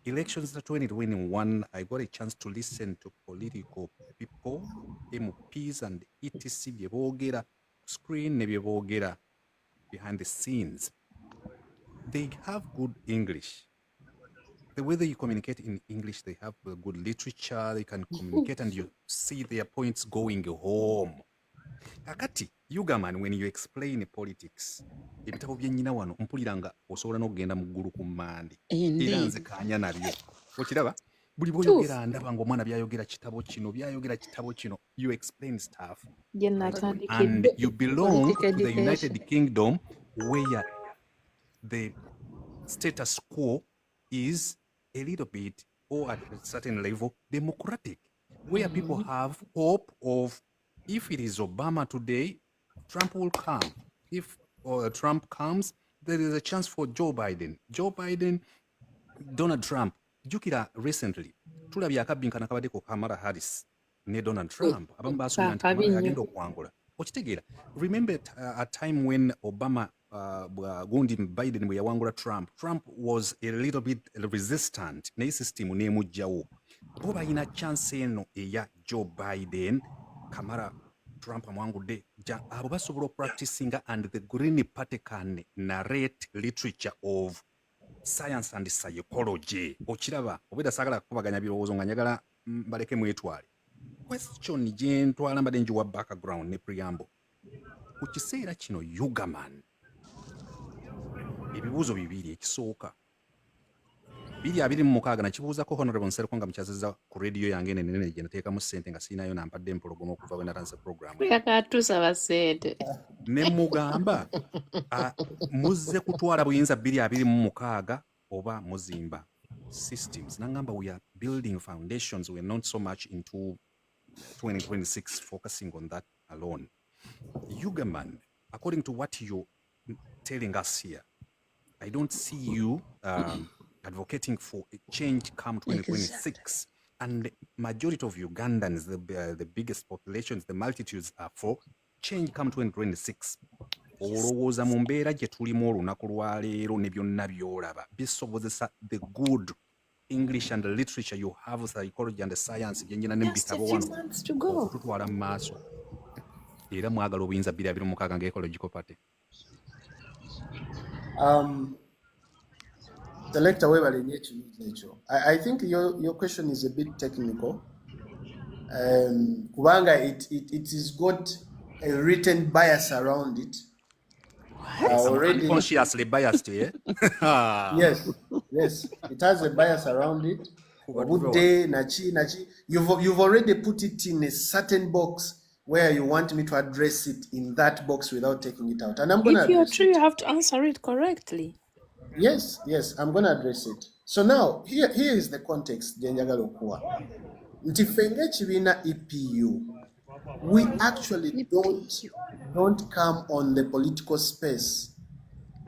Elections 2021, I got a chance to listen to political people, MPs and ETC bye boogera screen ne bye boogera behind the scenes. They have good English. The way they communicate in English, they have good literature, they can communicate and you see their points going home. Akati, Yugaman, when you explain politics, ebitabo byennyina wano mpuliranga osobola n'okugenda mu ggulu ku mmandi. Era nze kaanya nabyo. Okiraba? Buli bw'oyogera ndaba ng'omwana byayogera kitabo kino. You explain stuff. And you belong to the United Kingdom where the status quo is a little bit, or at a certain level, democratic, where people have hope of, if it is Obama today, Trump will come. If Trump comes, there is a chance for Joe Biden. Donald Trump. Jukira recently, tulabye akabbinkana kabaddeko Kamala Harris ne Donald Trump. Abamu baasuubira nti Kamala agenda okuwangula. Okitegeera. Remember a time when Obama gundi Biden bwe yawangula Trump was a little bit resistant naye system n'emugjawo. Bo balina chance eno eya Joe Biden, Kamala Trump amwangudde, abo basobola practicinga, and the Green Party can narrate literature of science and psychology. Okiraba obwedda saagala kukubaganya birowoozo nga njagala baleke mwetwale. Question gye ntwala mbadde njiwa background ne preamble. Ku kiseera kino Yugaman, ebibuuzo bibiri, ekisooka 226 nakibuuzako Honorable Nsereko nga mukyazizza ku radio yange enenene gye nateekamu ssente nga siinayo nampadde empologoma okuva bwe natandise program. Yakatusaba ssente. Ne mugamba muzze kutwala buyinza 226 oba muzimba systems. Nangamba we are building foundations. We are not so much into 2026 focusing on that alone. Yugaman, according to what you're telling us here, I don't see you advocating for a change come 2026. Exactly. And the majority of Ugandans, the biggest populations, the multitudes are for change come 2026. Olowooza mu mbeera gye tulimu olunaku lwa leero ne byonna by'olaba bisobozesa the good English and the literature you have, psychology and the science gye njina n'ebitabo wano okututwala mu maaso era mwagala obuyinza 226 nga ecological party. Selector webale nnyo ekibuuzo ekyo. I think your question is a bit technical. Kubanga it is got a written bias around it. Already unconsciously biased, yeah? Yes, it has a bias around it. Obudde nachi. You've already put it in a certain box where you want me to address it in that box without taking it out. And I'm going to. If you're true, you have to answer it correctly. Yes, I'm going to address it. So now, here is the context. Ntifenge chibina EPU. We actually don't come on the political space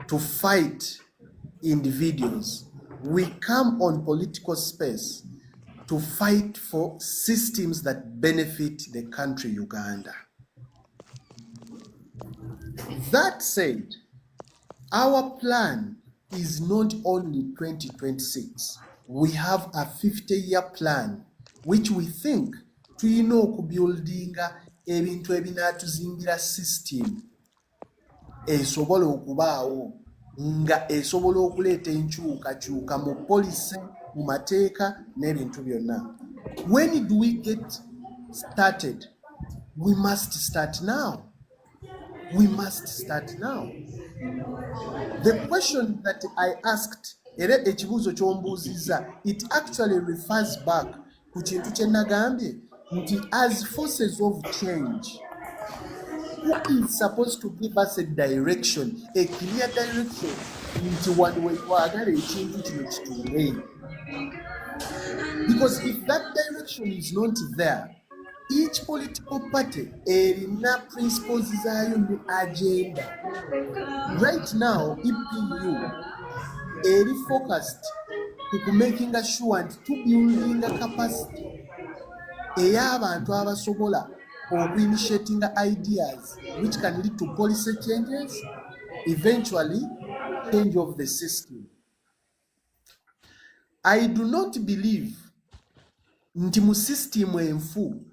to fight individuals. We come on political space to fight for systems that benefit the country Uganda. That said, our plan is not only 2026. We have a 50-year plan, which we think tulina okubuildinga ebintu ebinatuzingira system esobola okubaawo nga esobola okuleeta enkyukakyuka mu policy, mu mateeka n'ebintu byonna. When do we get started? We must start now. We must start now. The question that I asked, it actually refers back to kintu kye nagambye nti as forces of change, who is supposed to give us a direction, a clear direction nti wano we twagala ekintu kino kitunge. Because if that direction is not there, each political party erina principles zayo ne agenda. Right now, EPU is focused on making sure and to building a capacity ey'abantu abasobola initiating ideas which can lead to policy changes, eventually change of the system. I do not believe nti mu system enfu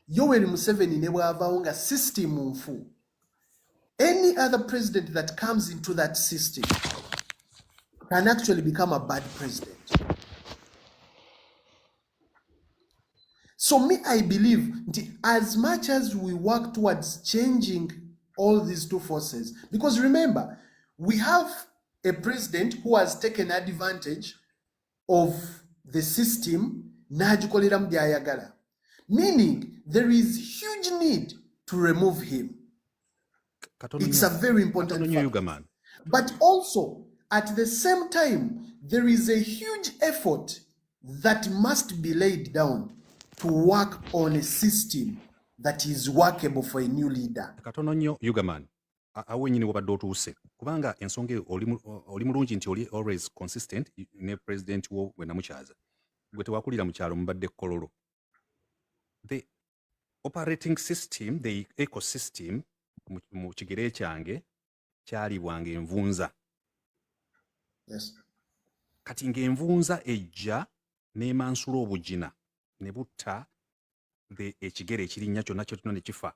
Yoweri Museveni ne bw'avaawo nga system nfu. Any other president that comes into that system can actually become a bad president. So me, I believe as much as we work towards changing all these two forces, because remember, we have a president who has taken advantage of the system, n'agikoleramu by'ayagala, meaning there is huge need to remove him. It's a very important fact. But also, at the same time, there is a huge effort that must be laid down to work on a system that is workable for a new leader. Katono nnyo Yugaman, awe nyini wabadde otuuse kubanga ensonga oli mulungi nti oli always consistent ne president wo bwe namukyaza gwe tewakulira mu kyalo mubadde kololo. The operating system, the ecosystem mu kigere kyange kyalibwanga envunza. Yes. Kati ng'envunza ejja n'emansula obugina ne butta ekigere ekirinnya kyonna kyonna ne kifa.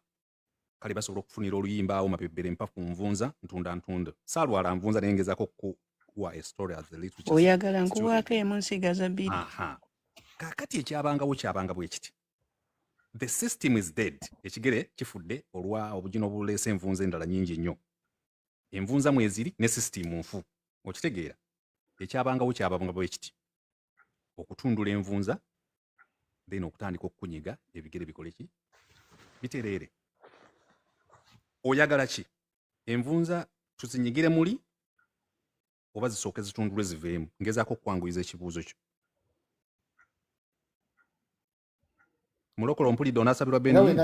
Kale basobola okufunira oluyimba awo mapepere mpa ku nvunza ntunda. Saalwala nvunza naye ngezaako kuwa a story as the literature. Oyagala nkuwaako emu nsigaza bbiri. Kaakati ekyabangawo kyabanga bwe kiti. The system is dead. Ekigere kifudde olwa obugina obuleese envunza endala nnyingi nnyo. Envunza mweziri ne system nfu. Okitegeera. Ekyabangawo kyabanga bwe kiti. Okutundula envunza then okutandika okukunyiga ebigere bikole ki? Bitereere. Oyagala ki? Envunza tuzinyigire muli oba zisooke zitundulwe ziveemu. Ngezaako okwanguyiza ekibuuzo kyo. Mulokolo mpulidde onaasabirwa Benin.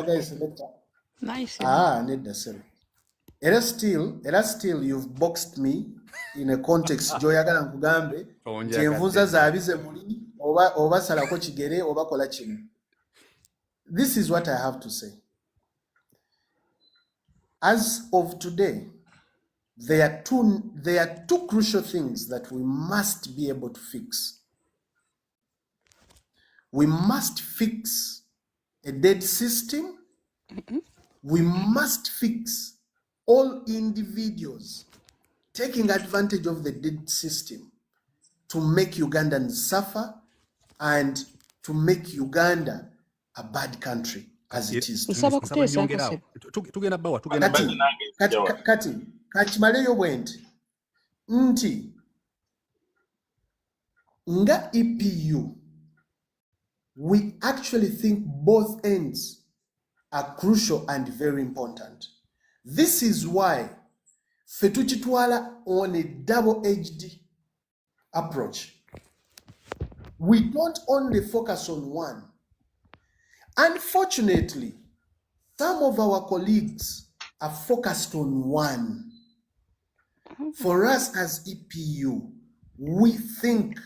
Nice. Nedda sir. Era still you've boxed me in a context gy'oyagala nkugambe nti envunza zaabize muli oba salako kigere oba kola kino. This is what I have to say. As of today, there are two crucial things that we must be able to fix. We must fix a dead system. We must fix all individuals taking advantage of the dead system to make Ugandans suffer and to make Uganda a bad country as it is. Tugenda bawa. Kati kakimaleyo bwenti nti nga EPU, we actually think both ends are crucial and very important. This is why fetukitwala on a double-edged approach. We don't only focus on one. Unfortunately, some of our colleagues are focused on one. For us as EPU, we think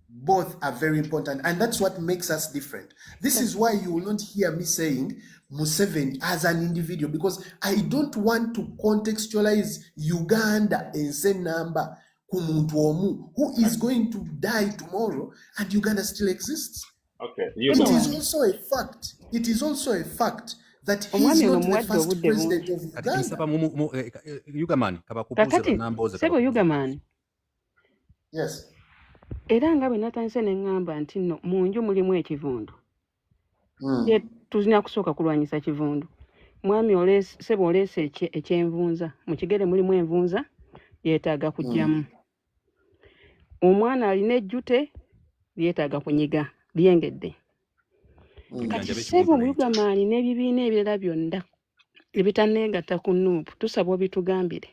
both are very important, and that's what makes us different. This is why you will not hear me saying Museveni as an individual, because I don't want to contextualize Uganda in same number kumuntu omu who is going to die tomorrow and Uganda still exists. Okay. It is also a fact. It is also a fact that he is not the first president of Uganda. Sebo Yugaman. Yes. Era nga bwe natandise ne ngamba nti nno mu nju mulimu ekivundu. Tuzina kusooka kulwanyisa kivundu. Mwami Sebo oleese ekyenvunza. Mu kigere mulimu envunza yeetaaga kujjamu. Omwana alina ejjute yeetaaga kunyiga lyengedde. Kati Sebo mu Yugamani n'ebibiina ebirala byonna ebitanneegatta ku Nuupu tusaba obitugambire.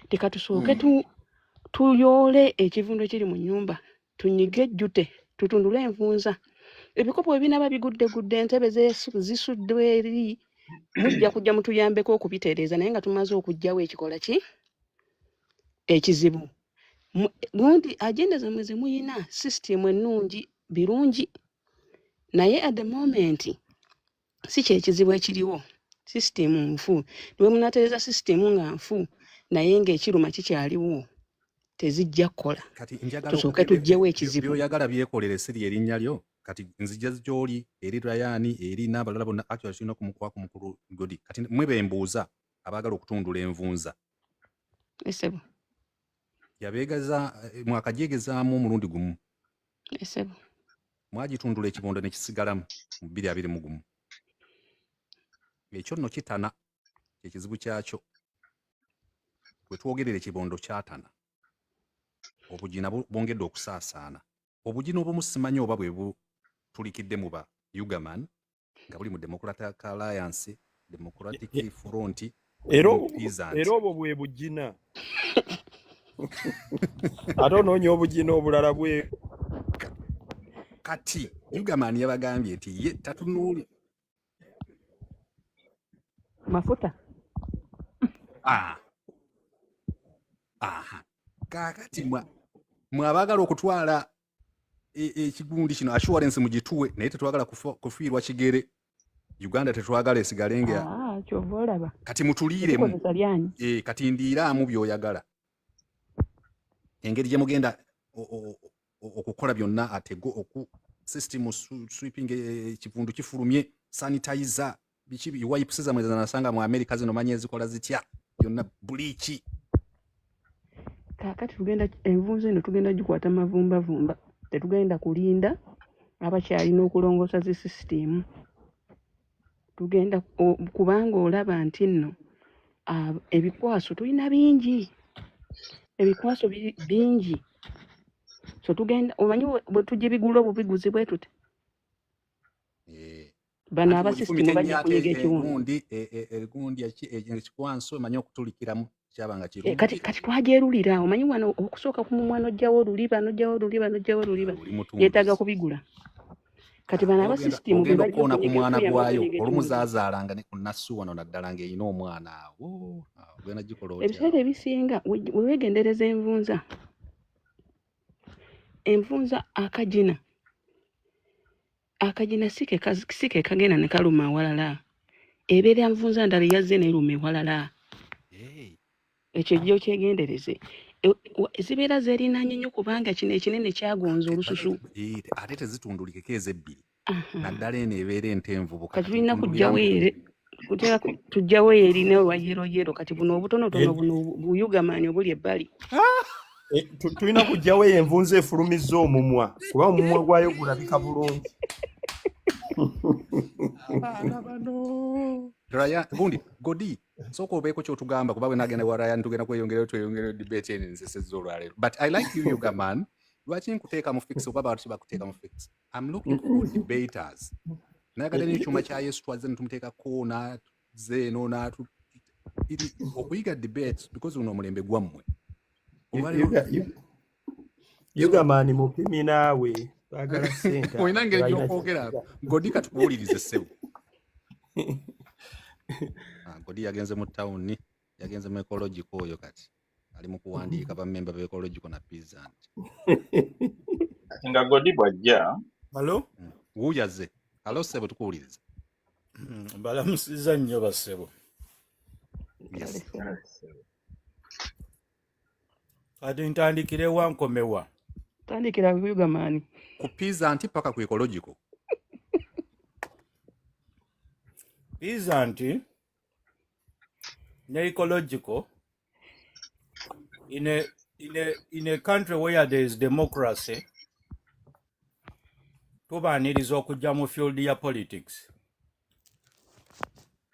Tekatusooke tuyoole ekivundu ekiri mu nnyumba. Tunyige ejjute, tutundule envunza. Ebikopo ebinaba bigudde entebe zisuddwe eri mujja kujja mutuyambeko okubitereeza naye nga tumaze okujjawo ekikola ki? Ekizibu. Gundi agenda zammwe ze muyina system ennungi birungi. Naye at the moment si kyekizibu ekiriwo. System nfu. Niwe munatereeza system nga nfu naye ng'ekiruma kikyaliwo. Tezijja kukola. Tusooke tujjewo ekizibu. Byoyagala byekolere siri erinnya lyo. Kati nzija gy'oli eri Rayani eri n'abalala bonna actually tulina kumukwako mukulu Godi. Kati mwe bembuuza abaagala okutundula envunza. Esebo. Yabeegaza mwakagyegezaamu omulundi gumu. Esebo. Mwagitundula ekibondo ne kisigalamu mu 2021. Ekyo nno kitana ekizibu kyakyo. Bwe twogerera ekibondo kyatana. Obugina bwongedde okusaasaana. Obugina obumu simanyi oba bwe butulikidde mu ba Ugaman nga buli mu Democratic Alliance, Democratic Front, era obwo bwe bugina. Ate onoonya obugina obulala bwe. Kati Ugaman yabagambye nti ye tatunuuli mafuta. Kakati mwabagala okutwala ekigundi kino assurance mugituwe naye tetwagala kufiirwa kigere. Uganda tetwagala esigalenge. Kyovolaba. Kati mutuliiremu. Kati ndiiraamu byoyagala. Engeri gye mugenda okukola byonna atego oku system sweeping ekivundu kifulumye sanitizer bichi wipes zamwe zanasanga mu America zino manye ezikola zitya byonna bleach. Kakati tugenda envunza eno tugenda gikwata mavumba. Tetugenda kulinda abakyalina okulongoosa zi system. Tugenda kubanga olaba nti nno ebikwaso tulina bingi. Ebikwaso bingi. So tugenda omanyi bwe tujja bigula obubiguzi bwe tute. Bana aba system bajja kunyiga ekiwundi. Erigundi ekikwanso manyi okutulikiramu. Kati twajerulira omanyi wano okusooka ku mumwana ojjawo oluliba yeetaaga kubigula. Kati bana aba system bwe bajja kuona ku mwana gwayo olumuzaazaalanga ne ku nassu wano naddala ng'eyina omwana awo gwena gikola otya. Ebiseera ebisinga weegendereza envunza akagina sike kagenda ne kaluma awalala. Ebeera nvunza ndala yazze n'eruma ewalala. Ekyo jjo kyegendereze. Zibeera zeerinaanye nnyo kubanga kino ekinene kyagonza olususu. Ate tezitundulikeko ezebbiri. Naddala eno ebeera entenvubu. Kati tulina kujjawo tujjawo erina olwa yero kati buno obutonotono buno Buyugamani obuli ebbali. Tulina kujjawo envunza efulumizza omumwa kuba omumwa gwayo gulabika bulungi. Raya gundi Godi soko obeeko kyotugamba kuba bwe nagenda wa Raya ntugenda tweyongera debate eno nzesezza olwaleero. But I like you Ugaman. Lwaki nkuteeka mu fix oba abantu bakuteeka mu fix? I'm looking for debaters. Nagala n'ekyuma kya Yesu twaze ntumuteekako n'atuzeeno okuyiga debates because uno omulembe gwammwe. Yugamani mupimi naawe bagala sente. Oyina ngeri y'okwogera Godi katukuwulirize ssebo. Godi yagenze mu ttawuni, yagenze mu ecological oyo kati. Ali mu kuwandiika bammemba ba ecological na peasant. Nga Godi bw'ajja. Hello? Wuuyaze. Hello ssebo tukuwuliriza. Balamusiza nnyo bassebo. Yes. Kati ntandikirewa nkomewa. Tandikira Yugamani. Ku peasant paka ku ecological. Peasant ne ecological in a country where there is democracy tubaaniriza okujja mu field ya politics.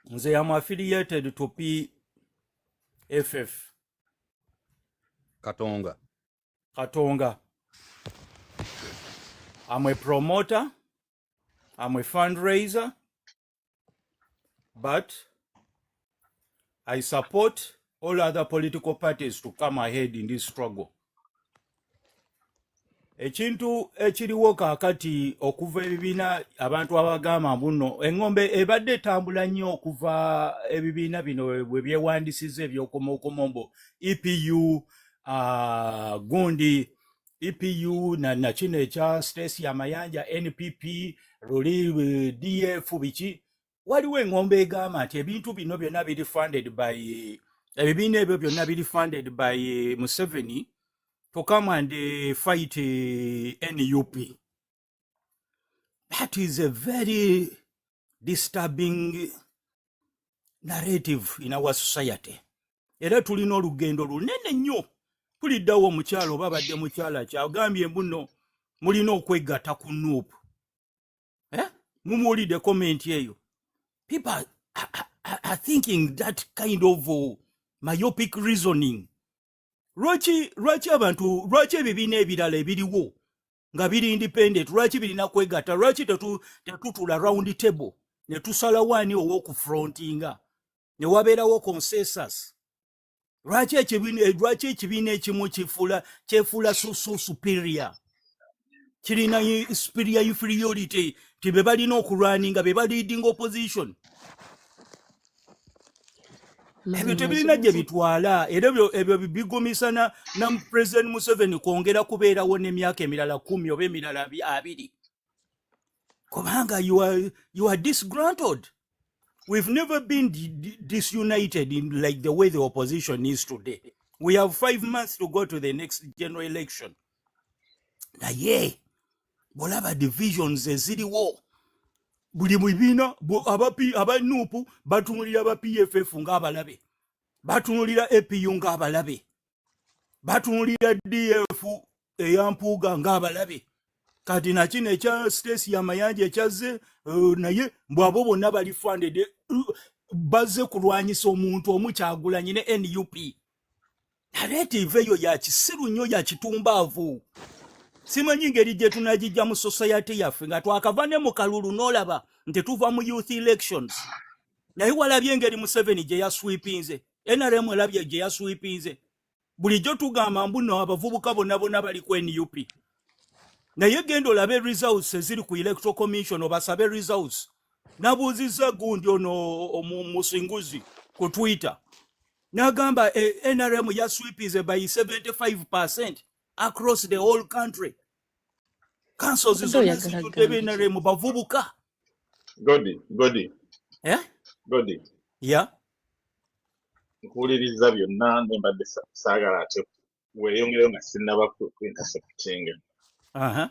Nze am affiliated to PFF. Katonga. I'm a promoter, I'm a fundraiser, but I support all other political parties to come ahead in this struggle. Ekintu ekiriwo kaakati okuva ebibiina abantu abagamba buno engombe ebadde etambula nnyo okuva ebibiina bino bwe byewandisiza ebyokomombo EPU gundi EPU na kino ekya Stacy Amayanja NPP Luli DF biki waliwo engombe egamba nti ebintu bino byonna biri funded by ebibiina ebyo byonna biri funded by Museveni to come and fight NUP. That is a very disturbing narrative in our society. Era tulina olugendo lunene nnyo. Tuliddawo omukyalo babadde mukyala kyagambye mbuno mulina okwegatta ku NUP. Mumuwulidde comment eyo. People are thinking that kind of myopic reasoning. Lwaki abantu lwaki ebibiina ebirala ebiriwo nga biri independent lwaki birina kwegatta lwaki tetutula round table ne tusala wani ow'okufrontinga ne wabeerawo consensus lwaki ekibiina ekimu kyefuula so superior kirina superior inferiority ti be balina okulwaninga be leading opposition. Ebyo tebirina gye bitwala era ebyo bigumisana na President Museveni kwongera kubeerawo n'emyaka emirala 10 oba emirala 20 kubanga you are disgruntled. We've never been disunited in like the way the opposition is today. We have 5 months to go to the next general election. Naye bolaba divisions eziriwo buli mubiina aba NUP batunulira aba PFF ng'abalabe batunulira APU ng'abalabe batunulira DF eyampuuga ng'abalabe kati na kino ekya Stacy Amayanja ekyaze naye mbwabo bonna bali funded bazze kulwanyisa omuntu omukyagulanye ne NUP. Narrative eyo ya kisiru nnyo ya kitumbaavu. Simanyi ngeri gye tunagijja mu society yaffe nga twakava ne mu kalulu n'olaba nti tuva mu youth elections. Naye walabye engeri Museveni gye yasweepinze. NRM elabye gye yasweepinze. Bulijjo tugamba mbuno abavubuka bonna bali ku NUP. Naye genda olabe results eziri ku electoral commission obasabe results. Nabuuzizza gundi ono Musinguzi ku Twitter. N'agamba NRM yasweepinze by 75%. Across the whole country. Councils is always to NRM bavubuka. Godi. Godi. Yeah. Nkuwuliriza byonna mbadde saagala ate weeyongereyo nga sinnaba kwinterceptinga.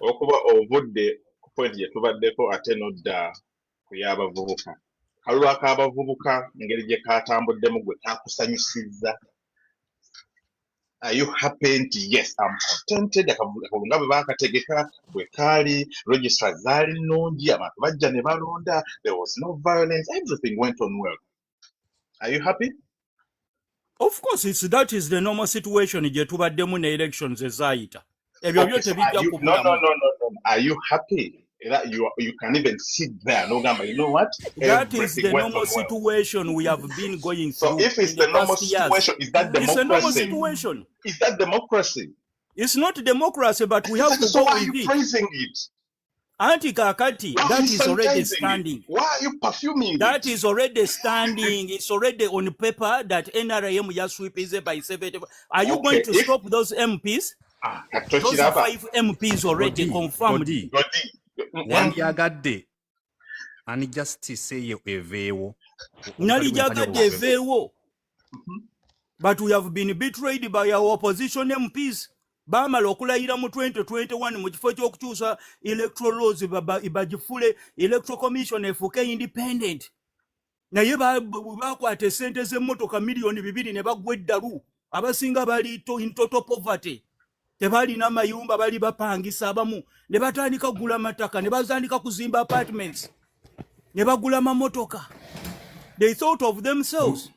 Okuba ovudde ku point gye tubaddeko ate nodda ku y'abavubuka. Kalulu ak'abavubuka ngeri gye kaatambuddemu gwe kaakusanyusizza. Are you happy? Yes, I'm contented. Akabulunga bwe baakategeka bwe kaali register zaali nnungi abantu bajja ne balonda. There was no violence. Everything went on well. Are you happy? Of course, that is the normal situation gye tubaddemu ne elections ezaayita. Ebyo byo tebijja kubulamu. No. Are you happy? You can even sit there. No, you know what? That is the normal situation we have been going through. So if it's the normal situation, is that democracy? It's a normal situation. Is that democracy? It's not democracy, but we have to So go why are with you it. praising it? Anti-Kakati, Why are that you is already sanitizing it? standing. Why are you perfuming That it? is already standing. It's already on paper that NRM just sweeps it by 70. Are you going Okay, to if stop those MPs? Those are Tochiraba, 5 MPs already confirmed. Wandyagadde ani justice eyo eveewo. Nalijagadde eveewo. But we have been betrayed by our opposition MPs. Bamala okulayira mu 2021 mu kifo ky'okukyusa electoral laws bagifule electoral commission efuuke independent. Naye bakwata esente z'emmotoka miliyoni 2 ne bagwa eddalu. Abasinga bali in total poverty. Tebalina mayumba bali bapangisa abamu. Ne batandika kugula mataka, ne bazandika kuzimba apartments. Ne bagula mamotoka. They thought of themselves.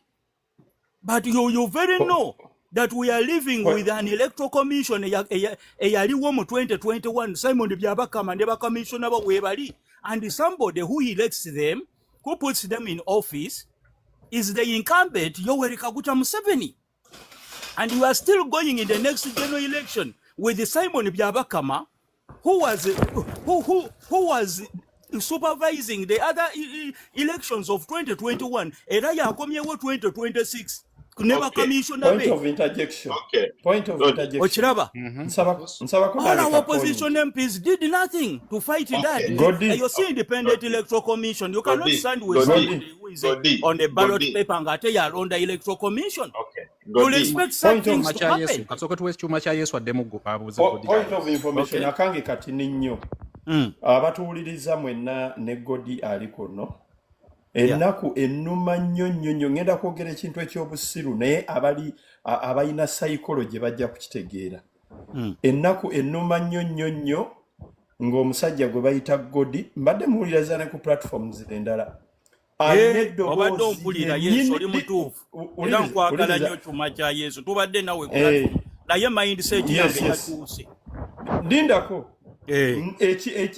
But you very know that we are living with an electoral commission eyaliwo mu 2021 Simon Byabakama ne commissioner ba webali, and somebody who elects them, who puts them in office, is the incumbent Yoweri Kaguta Museveni. And you are still going in the next general election with the Simon Byabakama, who was supervising the other elections of 2021. Era yakomyewo 2026. Never commissioner. Point of interjection. Okay. Point of interjection. Ochiraba. All our opposition MPs did nothing to fight that. You see independent electoral commission. You cannot stand with somebody who is on the ballot paper and on the electoral commission. Okay. You expect something to happen. Point of information. Akange kati ninyo. Abatuuliriza mwenna ne Godi ali kuno. Ennaku ennuma nnyo ngenda kwogera ekintu ekyobusiru naye abalina psychology bajja kukitegeera. Ennaku ennuma nnyo ng'omusajja gwe bayita Godi mbadde muwuliriza ne ku platforms endala. Obadde ompulira Yesu oli mutuufu. Era nkwagala nnyo kyuma kya Yesu. Tubadde nawe platform. Naye mindset yange yatuuse. Ndindako.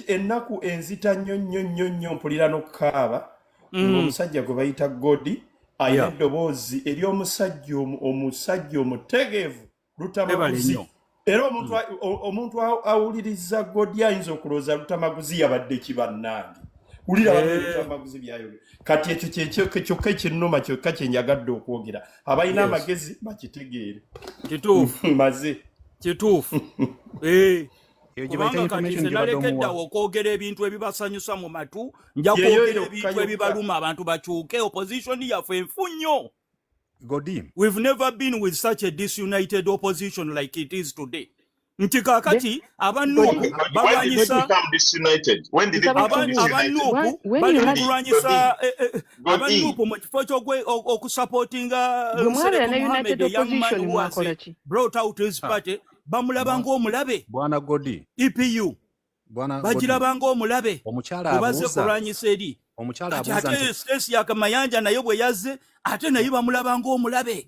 Ennaku enzita nnyo mpulira n'okukaaba. Omusajja gwe bayita Godi ayina eddoboozi ery'omusajja omutegeevu lutamaguzi. Era omuntu awuliriza Godi ayinza okulooza lutamaguzi yabadde kibannange. Wulira lutamaguzi byayogera. Kati ekyo kyokka ekinnuma kyokka kye njagadde okwogera. Abalina amagezi bakitegeere. Kituufu. Maze. Kituufu. Kubanga kati nze nalekeddawo okwogera ebintu ebibasanyusa mu matu, nja kwogera ebintu ebibaluma abantu bakyuke. Opposition yaffe enfu nnyo. We've never been with such a disunited opposition like it is today. Nti kakati abanuupu balwanyisa abanuupu mu kifo okusupportinga Muhammad Young Man brought out his party. Bamulaba ng'omulabe. Bwana Godi. EPU. Bagiraba ng'omulabe. Omukyala abuuza. Baze kulwanyisa eri. Omukyala abuuza nti. Ate Stacy Yakamayanja naye bwe yazze, ate naye bamulaba ng'omulabe.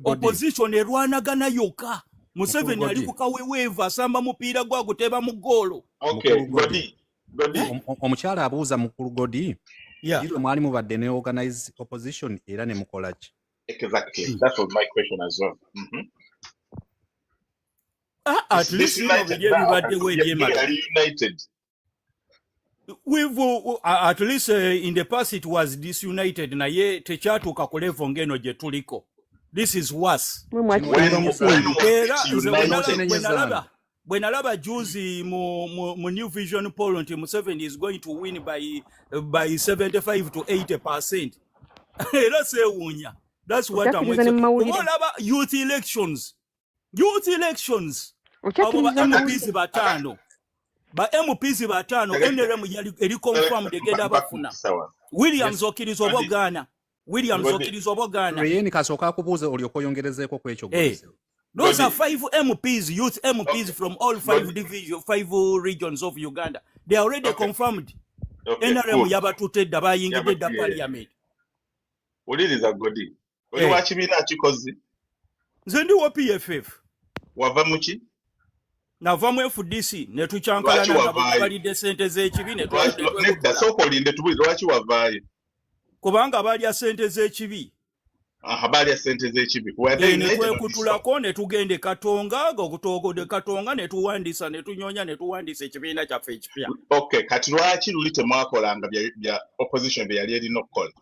Opposition erwanagana yokka. Museveni ali ku kaweweevu asamba mupiira gwaguteba mu ggoolo. Okay, Godi. Omukyala abuuza mukulu Godi. Jiro mwali mubadde ne organize opposition era ne mukola ki? Exactly. That was my question as well. At least united. At least in the past it was disunited naye tekyatuuka ku level ngeno gye tuliko. This is worse. Bwe nalaba juzi mu New Vision poll nti Museveni is going to win by 75 to 80%. Era seewuunya. That's what I'm waiting. Olaba youth elections. Abo ba MPs batano. NRM yali confirmed egenda bafuna. Williams okkiriza obogaana. Yeni kasooka akubuuza olyoka oyongerezeeko ku ekyo gwese. Those are 5 MPs, youth MPs from all 5 regions of Uganda. They are already confirmed. NRM yabatutedda bayingidde dda parliament. Oliriza Godi. Oli wa kibiina kikozi? Nze ndi wa PFF. Wava muki? Nava mu FDC ne tucyankalana n'abalidde ssente z'ekibi ne nedda sooka olinde tubuli lwaki wavaayo? Kubanga balya ssente z'ekibi. habari ya sente z'ekibi netwekutulako ne tugende Katonga gokutogode Katonga ne tuwandisa ne tunyonya ne tuwandisa ekibiina kyaffe ekipya. Okay, kati lwaki luli temwakolanga bya opposition bye yali erina okukola?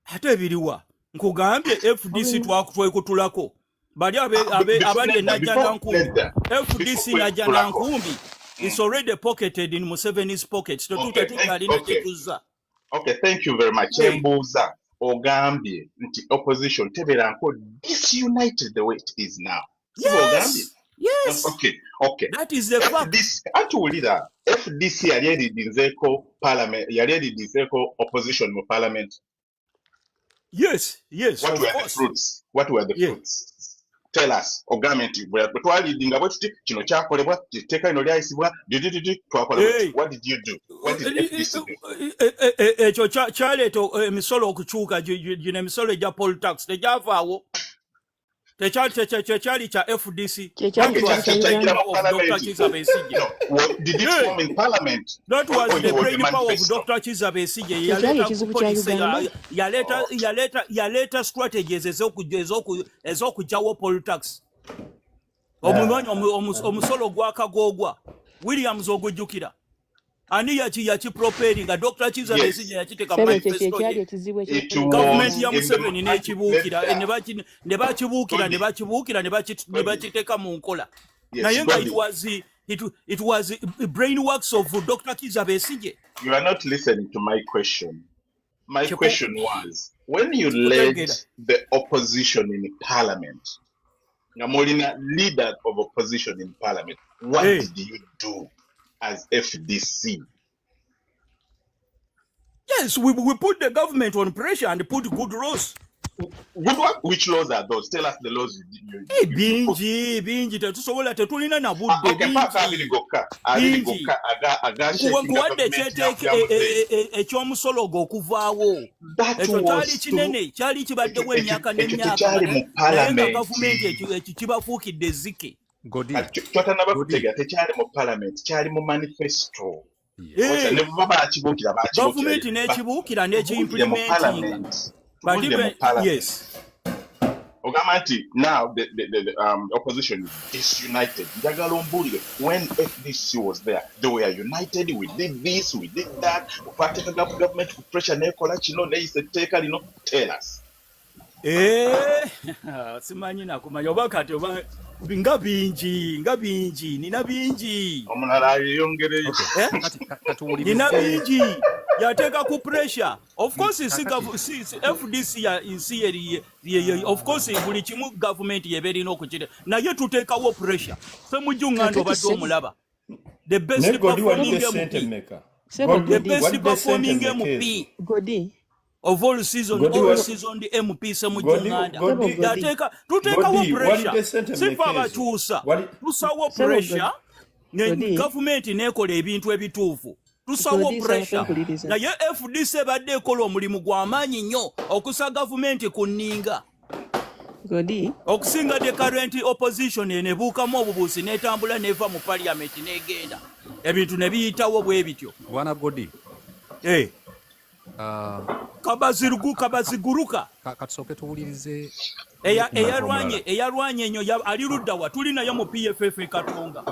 Ate ebiriwa nkugambye FDC twekutulako bali abali najana nkumbi FDC najana nkumbi is already pocketed in Museveni's pockets. Okay, thank you very much. Embuuza ogambye nti opposition teberanko disunited the way it is now. Yes. Yes. Okay. That is the fact. Atuwulira FDC yali edinzeeko parliament, yali edinzeeko opposition mu parliament. Yes. What were the fruits? Tell us. Ogamente bwe twalidinga bwe tuti kino kyakolebwa kiteeka ino lyayisibwa twakola. What did you do? What did FDC do? Ekyo kyaleeta emisolo okukyuka gino emisolo egya poll tax tegyavaawo. Tekyali kya FDC. Did it form in parliament? That was the brain power of Dr. Kizza Besigye. Yaleta strategies ez'okugyawo poll tax. Omusolo gwakagogwa. Williams ogujjukira. Ani yakipropelinga Dr. Kizza Besigye yakiteka manifesto. Government ya Museveni n'ekibuukira ne bakibuukira ne bakiteeka mu nkola. Naye nga it was brainworks of Dr. Kizza Besigye. You are not listening to my question. My question was, when you led the opposition in parliament, Namolina, leader of opposition in parliament, what did you do as FDC? Yes, we put the government on pressure and put good laws. Good one? Which laws are those? Tell us the laws you bingi tetusobola tetulina na budde bingi kuwadde kyeteeke ekyomusolo okuvaawo ekyo kyali kinene kyali kibaddewo emyaka n'emyaka naye nga gavumenti kibafuukidde ezzike. Kyotanaba kutegeera tekyali mu parliament kyali mu manifesto. Gavumenti n'ekibuukira n'ekiimplementinga. But even, yes. Ogamati, now the opposition is disunited. When FDC was there, they were united. We did this, we did that. Government pressure, tell us. Simanyi nakumanya obakati nga bingi nina bingi omulala yongereyo nina bingi yateeka ku pressure. Of course FDC ya insi of course buli kimu government yeberina okukira naye tuteekawo pressure semujjungando badde omulaba the best performing MP Godi of all season the MP semujjunganda yateeka tuteekawo pressure sifa abakyusa tusawo pressure ne government nekola ebintu ebituufu tusawo pressure naye FDC badde ekola omulimu gw'amaanyi nnyo okusa government ku nninga okusinga the current opposition enebuukamu obubuusi n'etambula n'eva mu parliament n'egenda ebintu ne biyitawo bwe bityo. Bwana Godi kabaziguruka katusooke tuwulirize eyalwanye ennyo ali ludda wa tuli naye mu PFF Katonga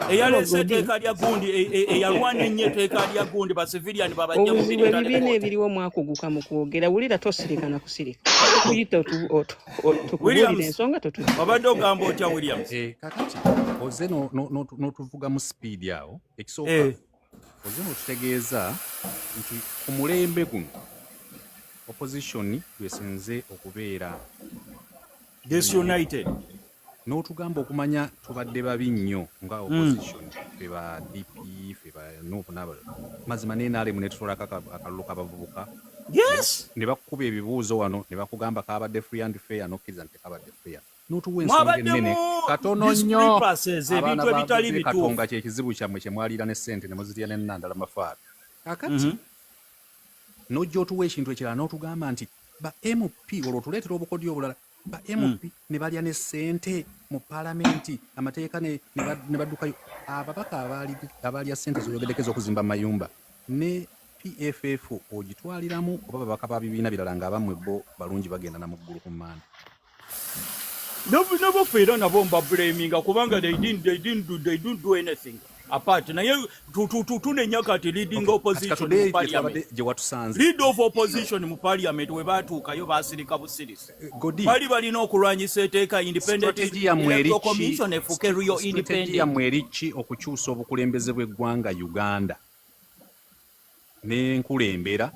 eyalese etteeka lya gundi eyalwana ennyo etteeka lya gundi basiviliani babajja mu ebibiina ebiriwo mwakuguka mu kwogera wulira tosirika na kusirika tukuyita tukubulira ensonga obadde ogamba otya Williams kakati oze n'otuvuga mu speedi awo ekisooka oze n'otutegeeza nti ku mulembe guno opposition twesenze okubeera disunited n'otugamba okumanya tubadde babi nnyo nga opposition fe ba DP fe ba Nuupu n'abalala mazima n'enaalemu ne tutolako akalulu k'abavubuka ne bakukuba ebibuuzo wano ne bakugamba kaabadde free and fair n'okkiriza nti tekabadde fair n'otuwa ensonga ennene katono nnyo abaana babuze Katonga kye kizibu kyammwe kye mwaliira ne ssente ne muzirya n'ennandala mafaara kakati n'ojja otuwa ekintu ekirala n'otugamba nti ba MP olwo tuleetera obukodyo obulala ba MP ne balya ne ssente mu parliamenti amateeka ne baddukayo ababaka abalya ssente zoyogeddeko ez'okuzimba mayumba ne PFF ogitwaliramu oba babaka ba bibiina birala ng'abammwe bo balungi bagenda na mu ggulu ku mmande? Never feel on a bomba blaming kubanga they didn't do anything apart naye tunenyakati leading opposition mu parliament lead of opposition mu parliament we batuukayo basirika busirisi bali balina okulwanyisa eteeka independent electoral commission efuke real independent yamwerichi okukyusa obukulembeze bw'eggwanga Uganda n'enkulembera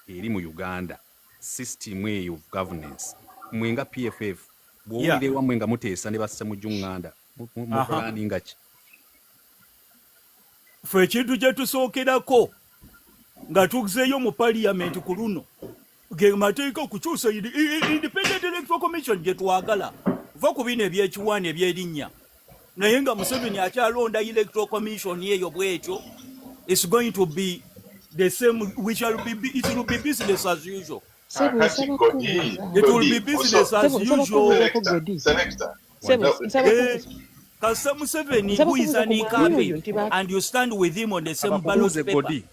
eri mu Uganda system eyo of governance mwenga PFF bw'owulire wamwe nga muteesa ne basse mu Uganda mu planning ki ffe ekintu kye tusookerako nga tuzeeyo mu parliament ku luno ge mateeka okukyusa independent electoral commission gye twagala va ku bino ebyekiwaani ebyerinnya naye nga Museveni akyalonda electoral commission yeeyo bw'ekyo it's going to be the same it will be business as usual. It will be business as usual. Kasa Museveni who is an incumbent and you stand with him on the same ballot paper.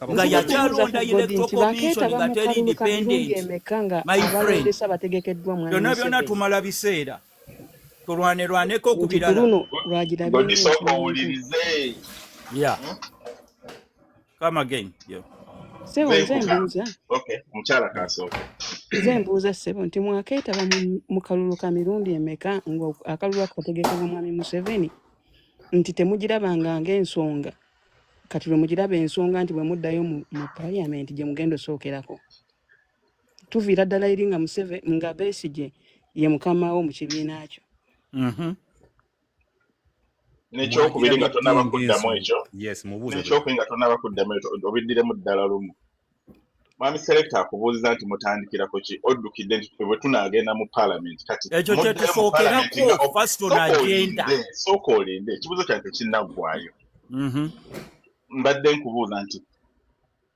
Nga yachalonda electoral commission nga teri independent. My friend. Byonna tumala biseera. Tulwaneko ku birala. Yeah. Come again. Yeah. Okay, mchala kasoke. Nze mbuuza ssebo nti mwakeetaba mu kalulu ka mirundi emeka akalulu akategekebwa mwami Museveni nti temugirabanga ng'ensonga kati lwe mugiraba ensonga nti bwe muddayo mu parliament gye mugenda osookerako tuviira ddala eri nga Museveni nga Besigye ye mukama wo mu kibiina kyo. Nekyokubiri nga tonabakuddamu ekyo nekyokubiri nga tonabakuddamu ekyo obiddiremu ddala lumu. Mwami Selector akubuuziza nti mutandikirako ki oddukidde nti bwe tunaagenda mu parliament kati ekyo kye tusookerako first on agenda sooka olinde ekibuuzo kyange kinnaggwaayo. Mbadde nkubuuza nti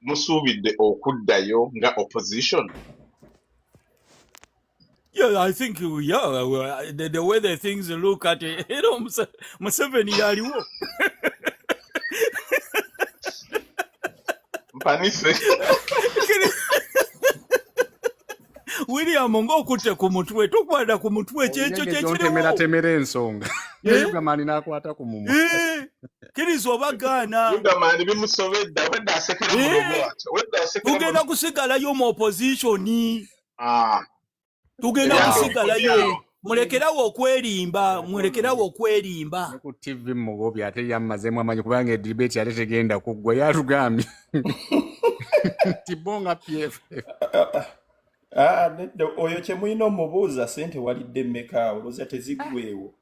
musuubidde okuddayo nga opposition? Yeah, I think the way the things look at it, Museveni yaliwo. Mpanise. William ng'okutte ku mutwe tukwada ku mutwe kyekyo kyekiriwo temera ensonga Yugamani n'akwata ku mumwa kiriza obagaana Yugamani bimusobedda wedda asekera mu lobwato tugenda kusigalayo mu opposition tugenda kusigalayo mulekerawo okwerimba ku TV mugobi ate yamazemu amanyi kubanga edebate ate tegenda kuggwa yatugambye tibonga PFF oyo kye mulina omubuuza ssente walidde mmeka olowooza teziggweewo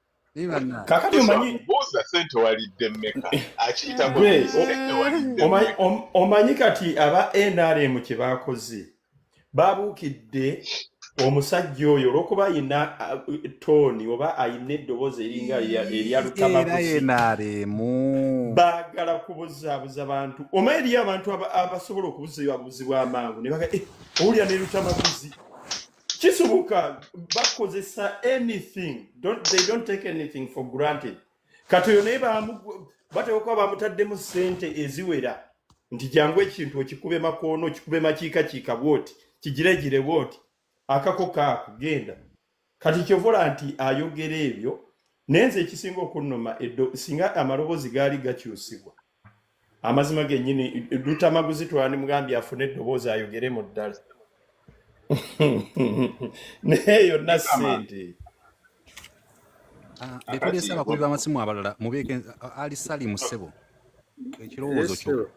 kakati omanyibuuza ssente walidde mmeka akiyita omanyi kati aba NRM kye baakoze baabuukidde omusajja oyo olw'okuba ayina tooni oba ayina eddoboozi eringa erya lutamaguzi baagala kubuzaabuza bantu omanyi eriyo abantu abasobola okubuzibwa amangu ne baga owulira ne lutamaguzi kisoboka bakozesa anything they don't take anything for granted kati oyo naye bateeka kuba bamutaddemu ssente eziwera nti jangu ekintu okikube makoono okikube makiikakiika bwoti kigiregire bwoti akako kaakugenda kati kyovola nti ayogera ebyo nenze ekisinga okunnuma singa amaloboozi gaali gakyusibwa amazima gennyini lutamaguzi twani mugambye afune eddoboozi ayogere mu ddala naye yonna ssente letuleese abakulu b'amasimu abalala mubeeke ali Salimu Ssebo ekirowoozo kyo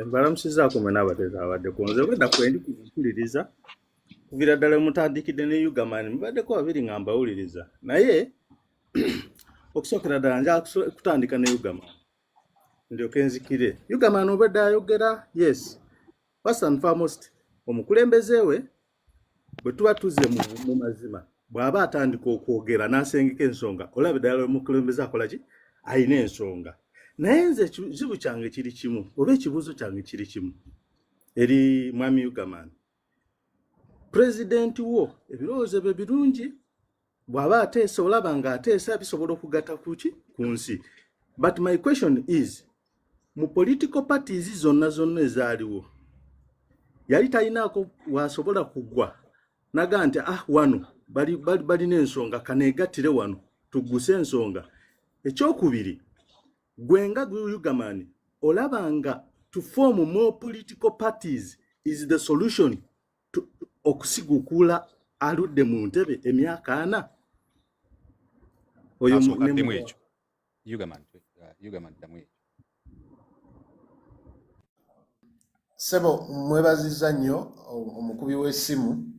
mbalamusizaako mwe n'abateeza abaddeko nze wedda kwendi kuwuliriza kuviira ddala mutandikidde ne Yugamani mubaddeko babiri nga mbawuliriza naye okusookera ddala nja kutandika ne Yugamani ndyoke nzikire Yugamani obadde ayogera yes first and foremost omukulembeze we bwe tuba tuzze mu mazima bw'aba atandika okwogera n'asengeka ensonga olaba ddala omukulembeze akola ki ayina ensonga naye nze ekizibu kyange kiri kimu oba ekibuuzo kyange kiri kimu eri mwami Yugamani President wo ebirowoozo bye birungi bw'aba ateesa olaba nga ateesa bisobola okugatta ku nsi but my question is mu political parties zonna ezaaliwo yali talinaako wasobola kugwa naga nti wano balina ensonga kaneegattire wano tugguse ensonga. Ekyokubiri gwenga Uganda olabanga to form more political parties is the solution to okusigukula aludde mu ntebe emyaka 4 oyo Uganda Sebo mwebaziza nnyo omukubi w'essimu.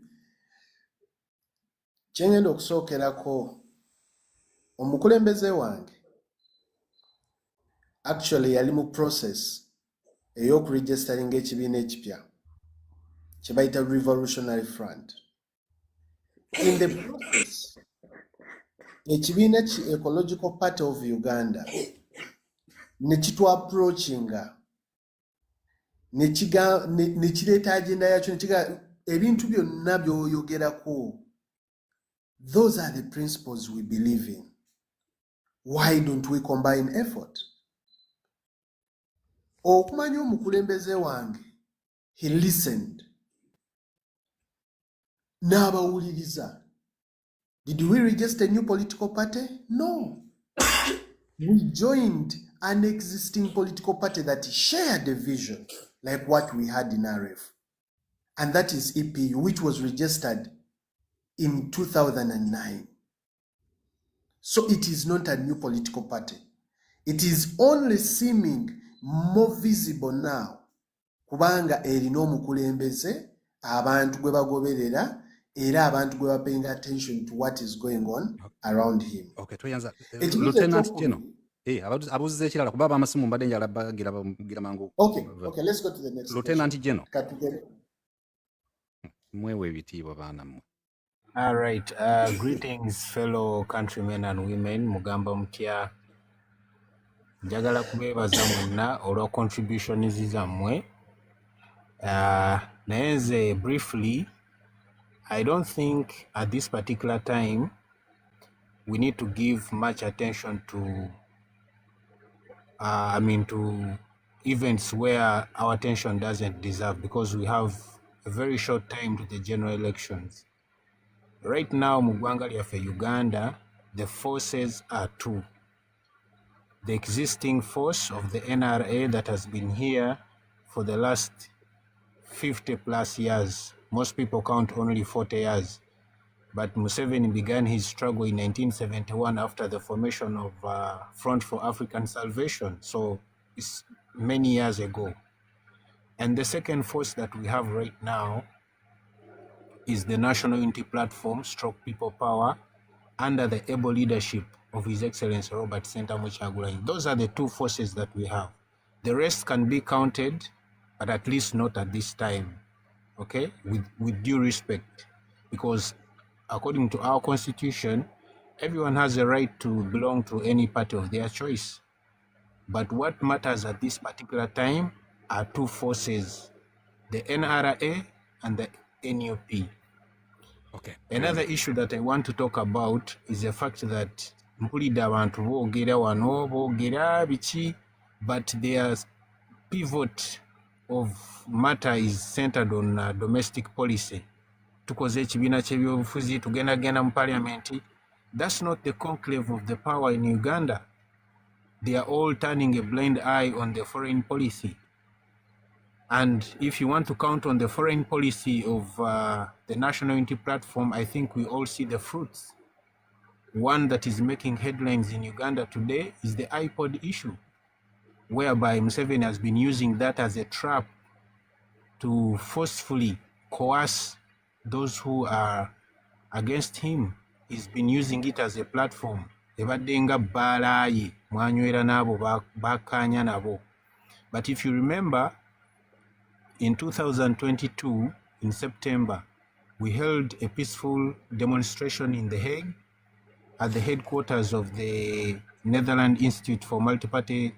Kyengenda okusookerako omukulembeze wange actually yali mu process ey'okuregisteringa ekibiina ekipya kye bayita Revolutionary Front. In the process ekibiina ki Ecological Party of Uganda ne kitwa-approachinga ne kireeta agenda yakyo ne kiga ebintu byonna by'oyogerako, those are the principles we believe in. Why don't we combine effort? Okumanya omukulembeze wange, he listened. N'abawuliriza. Did we register a new political party? No. We joined an existing political party that shared a vision like what we had in RF. And that is EPU, which was registered in 2009. So it is not a new political party. It is only seeming more visible now. Kubanga erina omukulembeze abantu gwe bagoberera era abantu gwe paying attention to what is going on around him. Okay, tuyanza Lieutenant General. Abuzize ekirala kuba amasimu mbadde njala bagira mangu. Okay, let's go to the next. Lieutenant General. Mwewe ebitiibwa baana mmwe. All right. Greetings, fellow countrymen and women. Mugamba mutya. Njagala kubeebaza mwenna olwa contributions zammwe. Naye nze briefly, I don't think at this particular time we need to give much attention to to events where our attention doesn't deserve, because we have a very short time to the general elections. Right now, mu ggwanga lyaffe Uganda, the forces are two. The existing force of the NRA that has been here for the last 50 plus years. Most people count only 40 years. But Museveni began his struggle in 1971 after the formation of Front for African Salvation. So it's many years ago. And the second force that we have right now is the National Unity Platform, Stroke People Power, under the able leadership of His Excellency Robert Sentamu Kyagulanyi. Those are the two forces that we have. The rest can be counted, but at least not at this time, okay? With due respect, because according to our constitution, everyone has a right to belong to any party of their choice. But what matters at this particular time are two forces, the NRA and the NUP. Okay. Another issue that I want to talk about is the fact that mpulidde abantu boogera wano boogera biki, but their pivot of matter is centered on domestic policy. Tukoze ekibiina ky'ebyobufuzi, tugenda mu parliament. That's not the conclave of the power in Uganda. They are all turning a blind eye on the foreign policy. And if you want to count on the foreign policy of the National Unity Platform, I think we all see the fruits. One that is making headlines in Uganda today is the iPod issue, whereby Museveni has been using that as a trap to forcefully coerce those who are against him. He's been using it as a platform. Ebadde nga bbaala ye, mwanywera n'abo bakkaanya nabo. But if you remember, in 2022, in September, we held a peaceful demonstration in The Hague at the headquarters of the Netherlands Institute for Multi-Party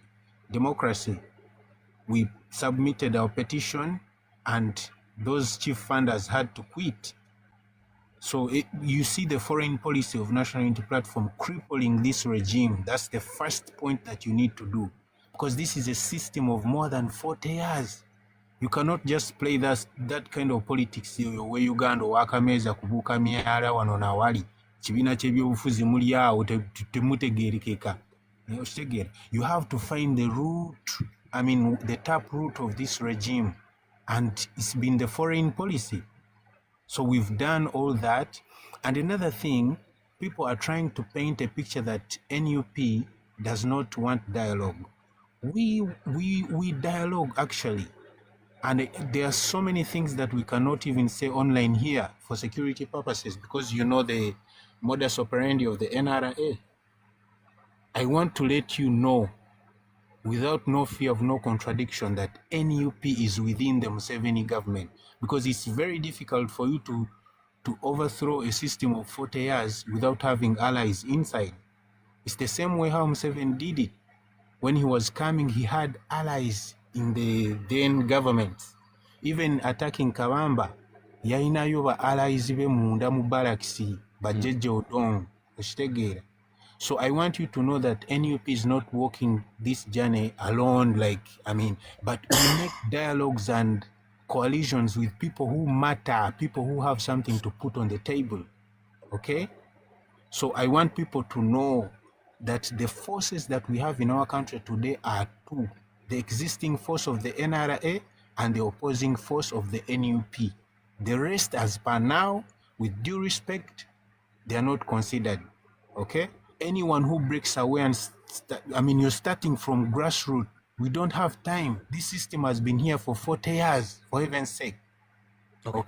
Democracy. We submitted our petition and those chief funders had to quit. So you see the foreign policy of National Unity Platform crippling this regime. That's the first point that you need to do. because this is a system of more than 40 years. You cannot just play that kind of politics where Uganda wakameza kubuka miala wano na wali kibina kyebyobufuzi muli awo temutegerekeka. You have to find the root, I mean the tap root of this regime, and it's been the foreign policy. So we've done all that. And another thing, people are trying to paint a picture that NUP does not want dialogue. We dialogue actually. And there are so many things that we cannot even say online here for security purposes, because you know the modus operandi of the NRA. I want to let you know, without no fear of no contradiction, that NUP is within the Museveni government, because it's very difficult for you to overthrow a system of 40 years without having allies inside. It's the same way how Museveni did it. When he was coming, he had allies in the then government. Even attacking Kawamba, yainayo ba allies be munda mu barracks bajeje odong oshitegera. So I want you to know that NUP is not walking this journey alone, but we make dialogues and coalitions with people who matter, people who have something to put on the table, okay? So I want people to know that the forces that we have in our country today are two: the existing force of the NRA and the opposing force of the NUP. The rest, as per now, with due respect, they are not considered, okay? Anyone who breaks away and, you're starting from grassroots. We don't have time. This system has been here for 40 years, for heaven's sake, okay?